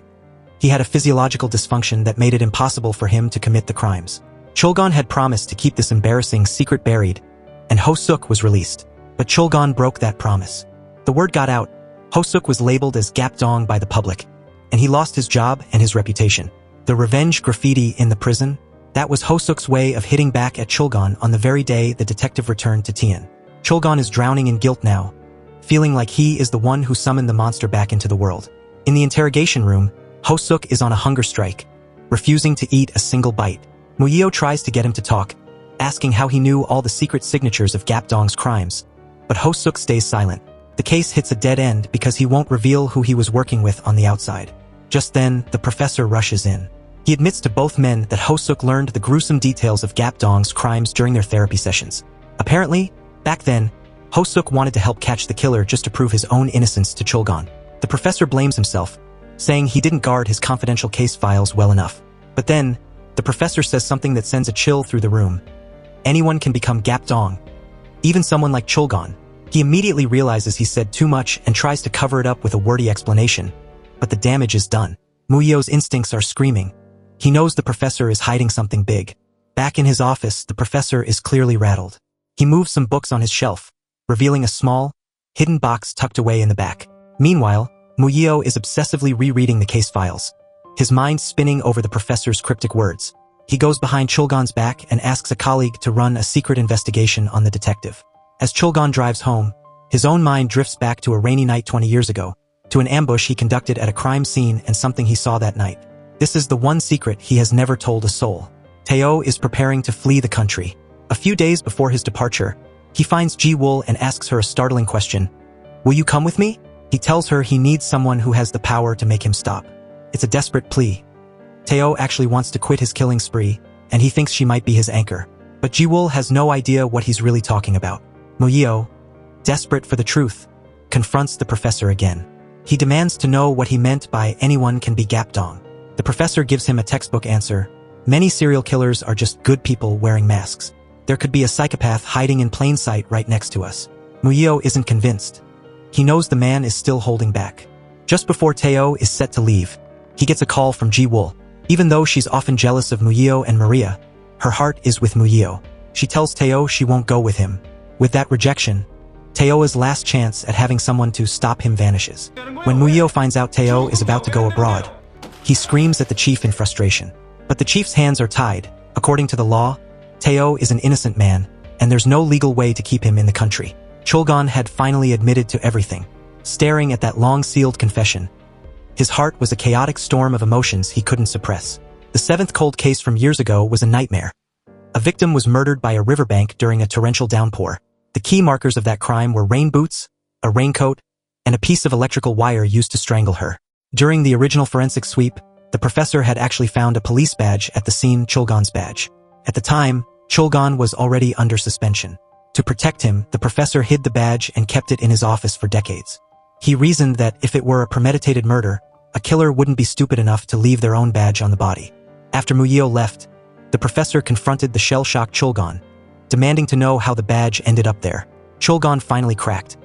He had a physiological dysfunction that made it impossible for him to commit the crimes. Chulgon had promised to keep this embarrassing secret buried, and Ho-suk was released. But Chulgon broke that promise. The word got out. Ho-suk was labeled as Gap Dong by the public, and he lost his job and his reputation. The revenge graffiti in the prison? That was Ho-suk's way of hitting back at Chulgon on the very day the detective returned to Tian. Chulgon is drowning in guilt now, feeling like he is the one who summoned the monster back into the world. In the interrogation room, Ho-suk is on a hunger strike, refusing to eat a single bite. Muyo tries to get him to talk, asking how he knew all the secret signatures of Gap Dong's crimes. But Ho-suk stays silent. The case hits a dead end because he won't reveal who he was working with on the outside. Just then, the professor rushes in. He admits to both men that Ho-suk learned the gruesome details of Gap Dong's crimes during their therapy sessions. Apparently, back then, Ho-suk wanted to help catch the killer just to prove his own innocence to Chulgon. The professor blames himself, saying he didn't guard his confidential case files well enough. But then, the professor says something that sends a chill through the room. Anyone can become Gap Dong, even someone like Chulgon. He immediately realizes he said too much and tries to cover it up with a wordy explanation. But the damage is done. Muyo's instincts are screaming. He knows the professor is hiding something big. Back in his office, the professor is clearly rattled. He moves some books on his shelf, revealing a small, hidden box tucked away in the back. Meanwhile, Muyo is obsessively rereading the case files, his mind spinning over the professor's cryptic words. He goes behind Chulgon's back and asks a colleague to run a secret investigation on the detective. As Chulgon drives home, his own mind drifts back to a rainy night 20 years ago, to an ambush he conducted at a crime scene and something he saw that night. This is the one secret he has never told a soul. Teo is preparing to flee the country. A few days before his departure, he finds Ji-woo and asks her a startling question. "Will you come with me?" He tells her he needs someone who has the power to make him stop. It's a desperate plea. Teo actually wants to quit his killing spree, and he thinks she might be his anchor. But Ji-woo has no idea what he's really talking about. Muyo, desperate for the truth, confronts the professor again. He demands to know what he meant by anyone can be Gap Dong. The professor gives him a textbook answer. Many serial killers are just good people wearing masks. There could be a psychopath hiding in plain sight right next to us. Muyo isn't convinced. He knows the man is still holding back. Just before Teo is set to leave, he gets a call from Ji-woo. Even though she's often jealous of Muyo and Maria, her heart is with Muyo. She tells Teo she won't go with him. With that rejection, Teo's last chance at having someone to stop him vanishes. When Muyo finds out Teo is about to go abroad, he screams at the chief in frustration. But the chief's hands are tied. According to the law, Teo is an innocent man, and there's no legal way to keep him in the country. Chulgon had finally admitted to everything. Staring at that long-sealed confession, his heart was a chaotic storm of emotions he couldn't suppress. The seventh cold case from years ago was a nightmare. A victim was murdered by a riverbank during a torrential downpour. The key markers of that crime were rain boots, a raincoat, and a piece of electrical wire used to strangle her. During the original forensic sweep, the professor had actually found a police badge at the scene, Chulgon's badge. At the time, Chulgon was already under suspension. To protect him, the professor hid the badge and kept it in his office for decades. He reasoned that if it were a premeditated murder, a killer wouldn't be stupid enough to leave their own badge on the body. After Muyeo left, the professor confronted the shell-shocked Chulgon, demanding to know how the badge ended up there. Chulgon finally cracked.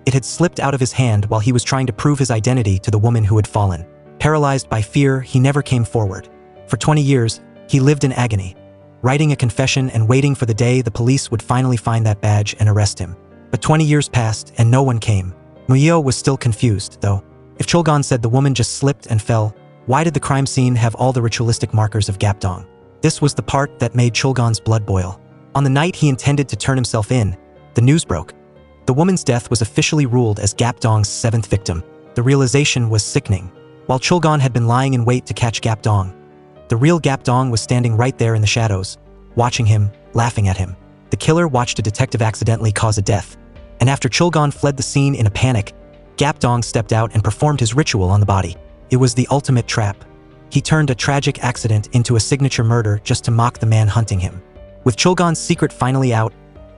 It had slipped out of his hand while he was trying to prove his identity to the woman who had fallen. Paralyzed by fear, he never came forward. For 20 years, he lived in agony, writing a confession and waiting for the day the police would finally find that badge and arrest him. But 20 years passed and no one came. Muyeo was still confused, though. If Chulgon said the woman just slipped and fell, why did the crime scene have all the ritualistic markers of Gapdong? This was the part that made Chulgon's blood boil. On the night he intended to turn himself in, the news broke. The woman's death was officially ruled as Gapdong's 7th victim. The realization was sickening. While Chulgon had been lying in wait to catch Gapdong, the real Gapdong was standing right there in the shadows, watching him, laughing at him. The killer watched a detective accidentally cause a death, and after Chulgon fled the scene in a panic, Gapdong stepped out and performed his ritual on the body. It was the ultimate trap. He turned a tragic accident into a signature murder just to mock the man hunting him. With Chulgon's secret finally out,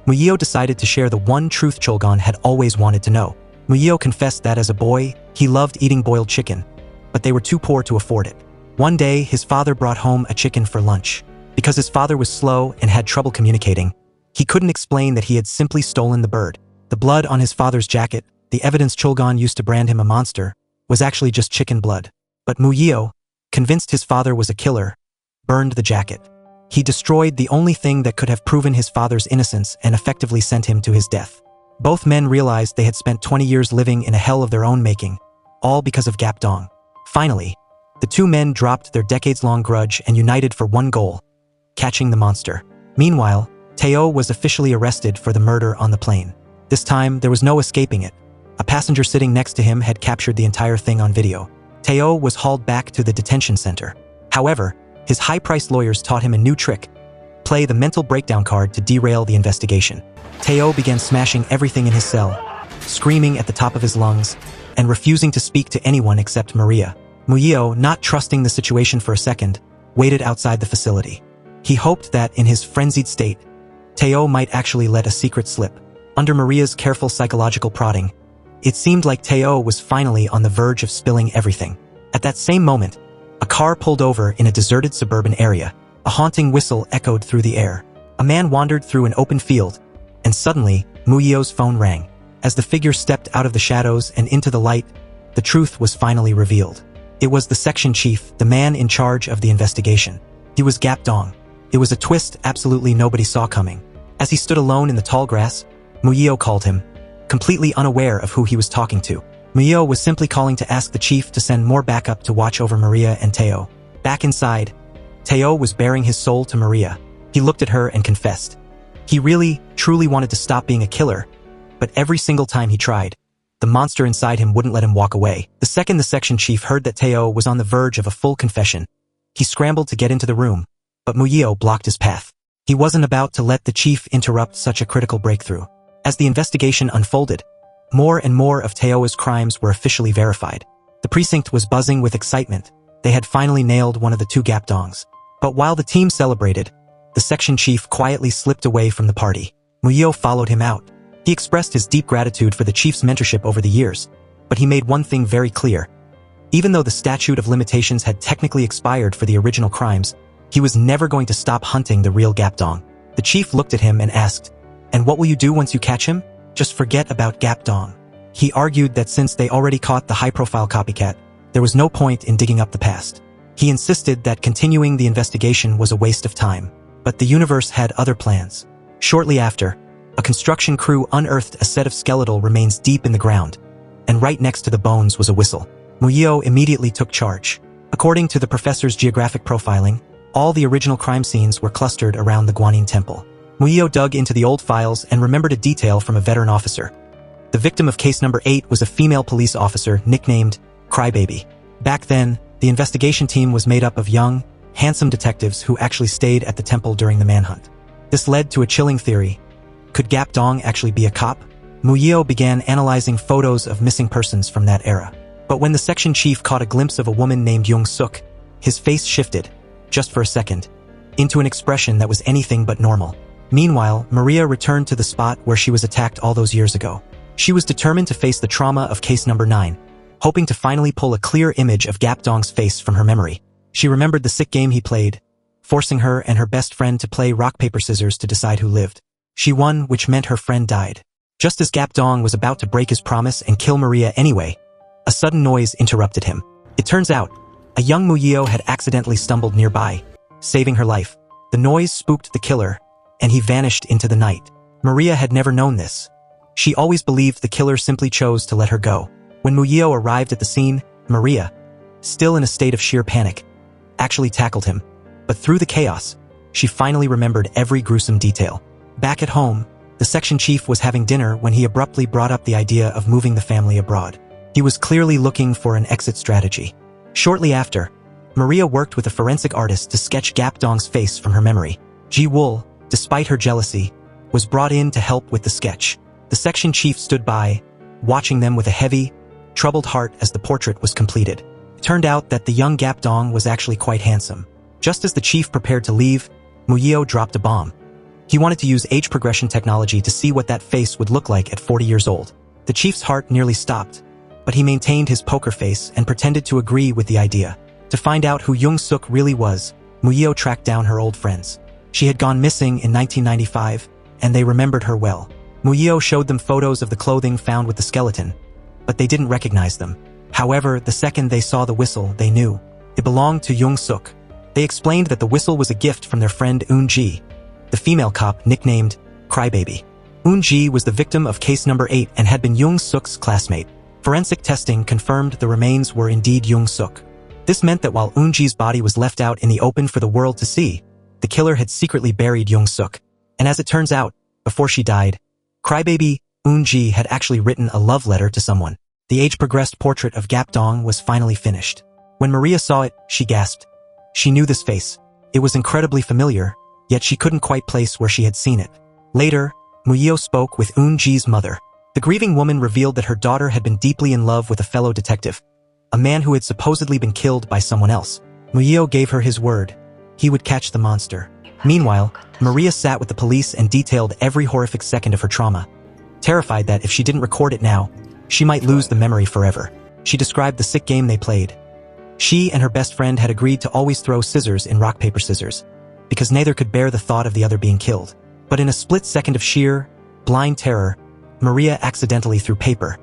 Muyeo decided to share the one truth Chulgon had always wanted to know. Muyeo confessed that as a boy, he loved eating boiled chicken, but they were too poor to afford it. One day, his father brought home a chicken for lunch. Because his father was slow and had trouble communicating, he couldn't explain that he had simply stolen the bird. The blood on his father's jacket, the evidence Chulgon used to brand him a monster, was actually just chicken blood. But Muyeo, convinced his father was a killer, burned the jacket. He destroyed the only thing that could have proven his father's innocence and effectively sent him to his death. Both men realized they had spent 20 years living in a hell of their own making, all because of Gapdong. Finally, the two men dropped their decades-long grudge and united for one goal: catching the monster. Meanwhile, Teo was officially arrested for the murder on the plane. This time, there was no escaping it. A passenger sitting next to him had captured the entire thing on video. Teo was hauled back to the detention center. However, his high-priced lawyers taught him a new trick: play the mental breakdown card to derail the investigation. Teo began smashing everything in his cell, screaming at the top of his lungs, and refusing to speak to anyone except Maria. Muyeo, not trusting the situation for a second, waited outside the facility. He hoped that, in his frenzied state, Teo might actually let a secret slip. Under Maria's careful psychological prodding, it seemed like Teo was finally on the verge of spilling everything. At that same moment, a car pulled over in a deserted suburban area. A haunting whistle echoed through the air. A man wandered through an open field, and suddenly, Muyeo's phone rang. As the figure stepped out of the shadows and into the light, the truth was finally revealed. It was the section chief, the man in charge of the investigation. He was Gapdong. It was a twist absolutely nobody saw coming. As he stood alone in the tall grass, Muyeo called him, completely unaware of who he was talking to. Muyeo was simply calling to ask the chief to send more backup to watch over Maria and Teo. Back inside, Teo was baring his soul to Maria. He looked at her and confessed. He really, truly wanted to stop being a killer, but every single time he tried, the monster inside him wouldn't let him walk away. The second the section chief heard that Teo was on the verge of a full confession, he scrambled to get into the room, but Muyeo blocked his path. He wasn't about to let the chief interrupt such a critical breakthrough. As the investigation unfolded, more and more of Teo's crimes were officially verified. The precinct was buzzing with excitement. They had finally nailed one of the two Gapdongs. But while the team celebrated, the section chief quietly slipped away from the party. Muyeo followed him out. He expressed his deep gratitude for the chief's mentorship over the years, but he made one thing very clear. Even though the statute of limitations had technically expired for the original crimes, he was never going to stop hunting the real Gapdong. The chief looked at him and asked, "And what will you do once you catch him?" "Just forget about Gapdong." He argued that since they already caught the high-profile copycat, there was no point in digging up the past. He insisted that continuing the investigation was a waste of time. But the universe had other plans. Shortly after, a construction crew unearthed a set of skeletal remains deep in the ground, and right next to the bones was a whistle. Muyeo immediately took charge. According to the professor's geographic profiling, all the original crime scenes were clustered around the Guanyin Temple. Muyeo dug into the old files and remembered a detail from a veteran officer. The victim of case number 8 was a female police officer nicknamed Crybaby. Back then, the investigation team was made up of young, handsome detectives who actually stayed at the temple during the manhunt. This led to a chilling theory. Could Gap Dong actually be a cop? Muyeo began analyzing photos of missing persons from that era. But when the section chief caught a glimpse of a woman named Jung Suk, his face shifted, just for a second, into an expression that was anything but normal. Meanwhile, Maria returned to the spot where she was attacked all those years ago. She was determined to face the trauma of case number 9, hoping to finally pull a clear image of Gap Dong's face from her memory. She remembered the sick game he played, forcing her and her best friend to play rock paper scissors to decide who lived. She won, which meant her friend died. Just as Gap Dong was about to break his promise and kill Maria anyway, a sudden noise interrupted him. It turns out, a young Muyeo had accidentally stumbled nearby, saving her life. The noise spooked the killer, and he vanished into the night. Maria had never known this. She always believed the killer simply chose to let her go. When Muyeo arrived at the scene, Maria, still in a state of sheer panic, actually tackled him. But through the chaos, she finally remembered every gruesome detail. Back at home, the section chief was having dinner when he abruptly brought up the idea of moving the family abroad. He was clearly looking for an exit strategy. Shortly after, Maria worked with a forensic artist to sketch Gap Dong's face from her memory. Ji Wool, despite her jealousy, was brought in to help with the sketch. The section chief stood by, watching them with a heavy, troubled heart as the portrait was completed. It turned out that the young Gap Dong was actually quite handsome. Just as the chief prepared to leave, Muyeo dropped a bomb. He wanted to use age progression technology to see what that face would look like at 40 years old. The chief's heart nearly stopped, but he maintained his poker face and pretended to agree with the idea. To find out who Jung Suk really was, Muyeo tracked down her old friends. She had gone missing in 1995, and they remembered her well. Muyeo showed them photos of the clothing found with the skeleton, but they didn't recognize them. However, the second they saw the whistle, they knew. It belonged to Jung Suk. They explained that the whistle was a gift from their friend Eun-ji, the female cop nicknamed Crybaby. Eun-ji was the victim of case number 8 and had been Jung Suk's classmate. Forensic testing confirmed the remains were indeed Jung Suk. This meant that while Eun-ji's body was left out in the open for the world to see, the killer had secretly buried Jung Suk. And as it turns out, before she died, Crybaby Eun-ji had actually written a love letter to someone. The age-progressed portrait of Gap Dong was finally finished. When Maria saw it, she gasped. She knew this face. It was incredibly familiar, yet she couldn't quite place where she had seen it. Later, Muyeo spoke with Eun-ji's mother. The grieving woman revealed that her daughter had been deeply in love with a fellow detective, a man who had supposedly been killed by someone else. Muyeo gave her his word. He would catch the monster. Meanwhile, Maria sat with the police and detailed every horrific second of her trauma. Terrified that if she didn't record it now, she might lose the memory forever. She described the sick game they played. She and her best friend had agreed to always throw scissors in rock paper scissors, because neither could bear the thought of the other being killed. But in a split second of sheer, blind terror, Maria accidentally threw paper,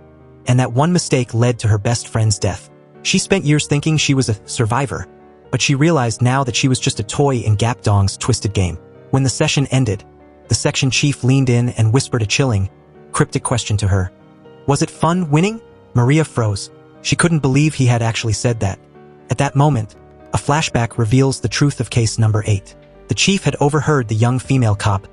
and that one mistake led to her best friend's death. She spent years thinking she was a survivor, but she realized now that she was just a toy in Gap Dong's twisted game. When the session ended, the section chief leaned in and whispered a chilling, cryptic question to her. Was it fun winning? Maria froze. She couldn't believe he had actually said that. At that moment, a flashback reveals the truth of case number 8. The chief had overheard the young female cop,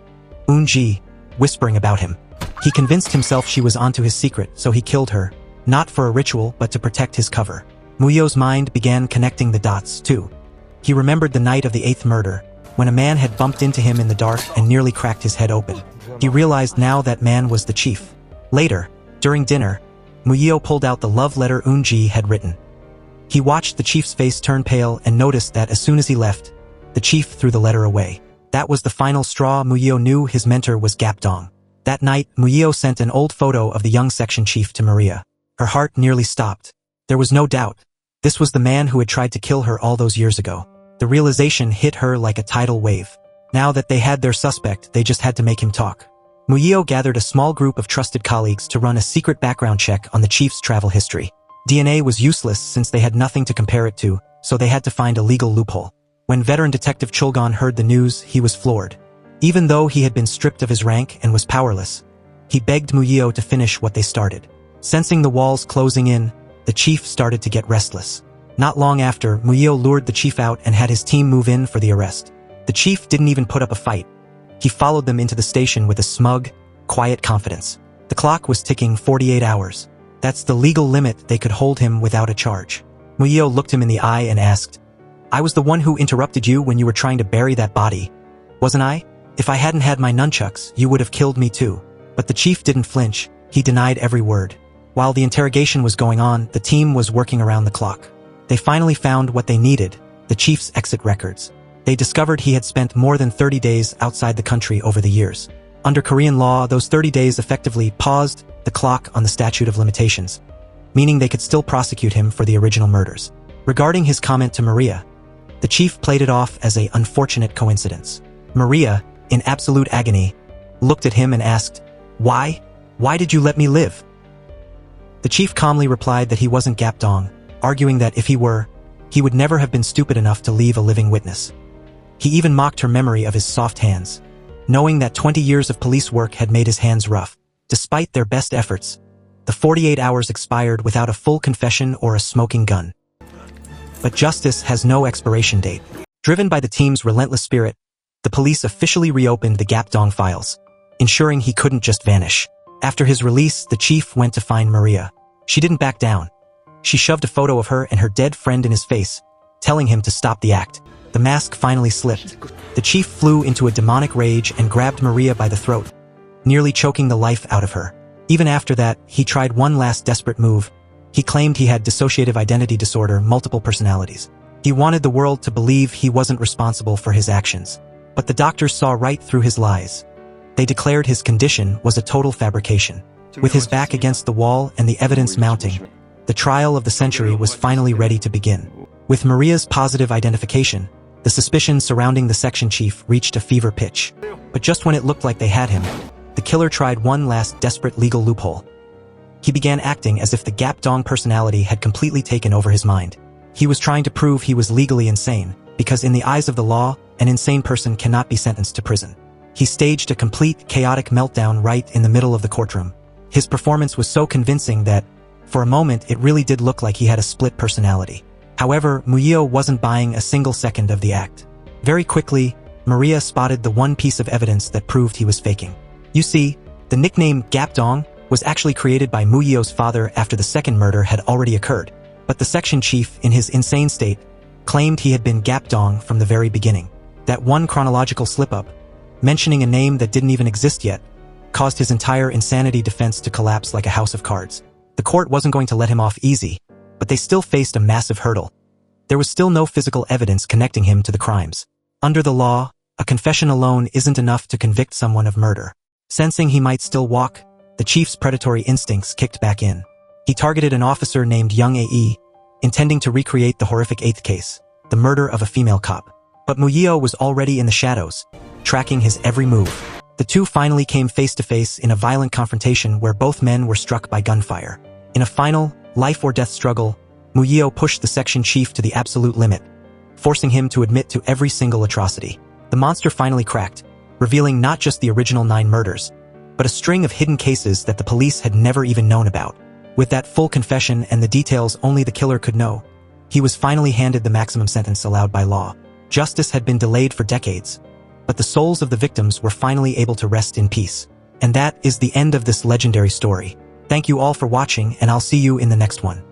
Eun-ji, whispering about him. He convinced himself she was onto his secret, so he killed her, not for a ritual but to protect his cover. Muyeo's mind began connecting the dots, too. He remembered the night of the 8th murder, when a man had bumped into him in the dark and nearly cracked his head open. He realized now that man was the chief. Later, during dinner, Muyeo pulled out the love letter Eun-ji had written. He watched the chief's face turn pale and noticed that as soon as he left, the chief threw the letter away. That was the final straw. Muyeo knew his mentor was Gap Dong. That night, Muyeo sent an old photo of the young section chief to Maria. Her heart nearly stopped. There was no doubt. This was the man who had tried to kill her all those years ago. The realization hit her like a tidal wave. Now that they had their suspect, they just had to make him talk. Muyeo gathered a small group of trusted colleagues to run a secret background check on the chief's travel history. DNA was useless since they had nothing to compare it to, so they had to find a legal loophole. When veteran detective Chulgon heard the news, he was floored. Even though he had been stripped of his rank and was powerless, he begged Muyeo to finish what they started. Sensing the walls closing in, the chief started to get restless. Not long after, Muyeo lured the chief out and had his team move in for the arrest. The chief didn't even put up a fight. He followed them into the station with a smug, quiet confidence. The clock was ticking 48 hours. That's the legal limit they could hold him without a charge. Muyeo looked him in the eye and asked, I was the one who interrupted you when you were trying to bury that body, wasn't I? If I hadn't had my nunchucks, you would have killed me too. But the chief didn't flinch. He denied every word. While the interrogation was going on, the team was working around the clock. They finally found what they needed, the chief's exit records. They discovered he had spent more than 30 days outside the country over the years. Under Korean law, those 30 days effectively paused the clock on the statute of limitations, meaning they could still prosecute him for the original murders. Regarding his comment to Maria, the chief played it off as an unfortunate coincidence. Maria, in absolute agony, looked at him and asked, "Why? Why did you let me live?" The chief calmly replied that he wasn't Gapdong, arguing that if he were, he would never have been stupid enough to leave a living witness. He even mocked her memory of his soft hands, knowing that 20 years of police work had made his hands rough. Despite their best efforts, the 48 hours expired without a full confession or a smoking gun. But justice has no expiration date. Driven by the team's relentless spirit, the police officially reopened the Gapdong files, ensuring he couldn't just vanish. After his release, the chief went to find Maria. She didn't back down. She shoved a photo of her and her dead friend in his face, telling him to stop the act. The mask finally slipped. The chief flew into a demonic rage and grabbed Maria by the throat, nearly choking the life out of her. Even after that, he tried one last desperate move. He claimed he had dissociative identity disorder, multiple personalities. He wanted the world to believe he wasn't responsible for his actions. But the doctors saw right through his lies. They declared his condition was a total fabrication. With his back against the wall and the evidence mounting, the trial of the century was finally ready to begin. With Maria's positive identification, the suspicions surrounding the section chief reached a fever pitch. But just when it looked like they had him, the killer tried one last desperate legal loophole. He began acting as if the Gapdong personality had completely taken over his mind. He was trying to prove he was legally insane, because in the eyes of the law, an insane person cannot be sentenced to prison. He staged a complete, chaotic meltdown right in the middle of the courtroom. His performance was so convincing that, for a moment, it really did look like he had a split personality. However, Muyo wasn't buying a single second of the act. Very quickly, Maria spotted the one piece of evidence that proved he was faking. You see, the nickname Gapdong was actually created by Muyo's father after the second murder had already occurred. But the section chief, in his insane state, claimed he had been Gapdong from the very beginning. That one chronological slip-up, mentioning a name that didn't even exist yet, caused his entire insanity defense to collapse like a house of cards. The court wasn't going to let him off easy, but they still faced a massive hurdle. There was still no physical evidence connecting him to the crimes. Under the law, a confession alone isn't enough to convict someone of murder. Sensing he might still walk, the chief's predatory instincts kicked back in. He targeted an officer named Young A.E., intending to recreate the horrific 8th case, the murder of a female cop. But Muyo was already in the shadows, tracking his every move. The two finally came face to face in a violent confrontation where both men were struck by gunfire. In a final, life-or-death struggle, Muyo pushed the section chief to the absolute limit, forcing him to admit to every single atrocity. The monster finally cracked, revealing not just the original 9 murders, but a string of hidden cases that the police had never even known about. With that full confession and the details only the killer could know, he was finally handed the maximum sentence allowed by law. Justice had been delayed for decades, but the souls of the victims were finally able to rest in peace. And that is the end of this legendary story. Thank you all for watching, and I'll see you in the next one.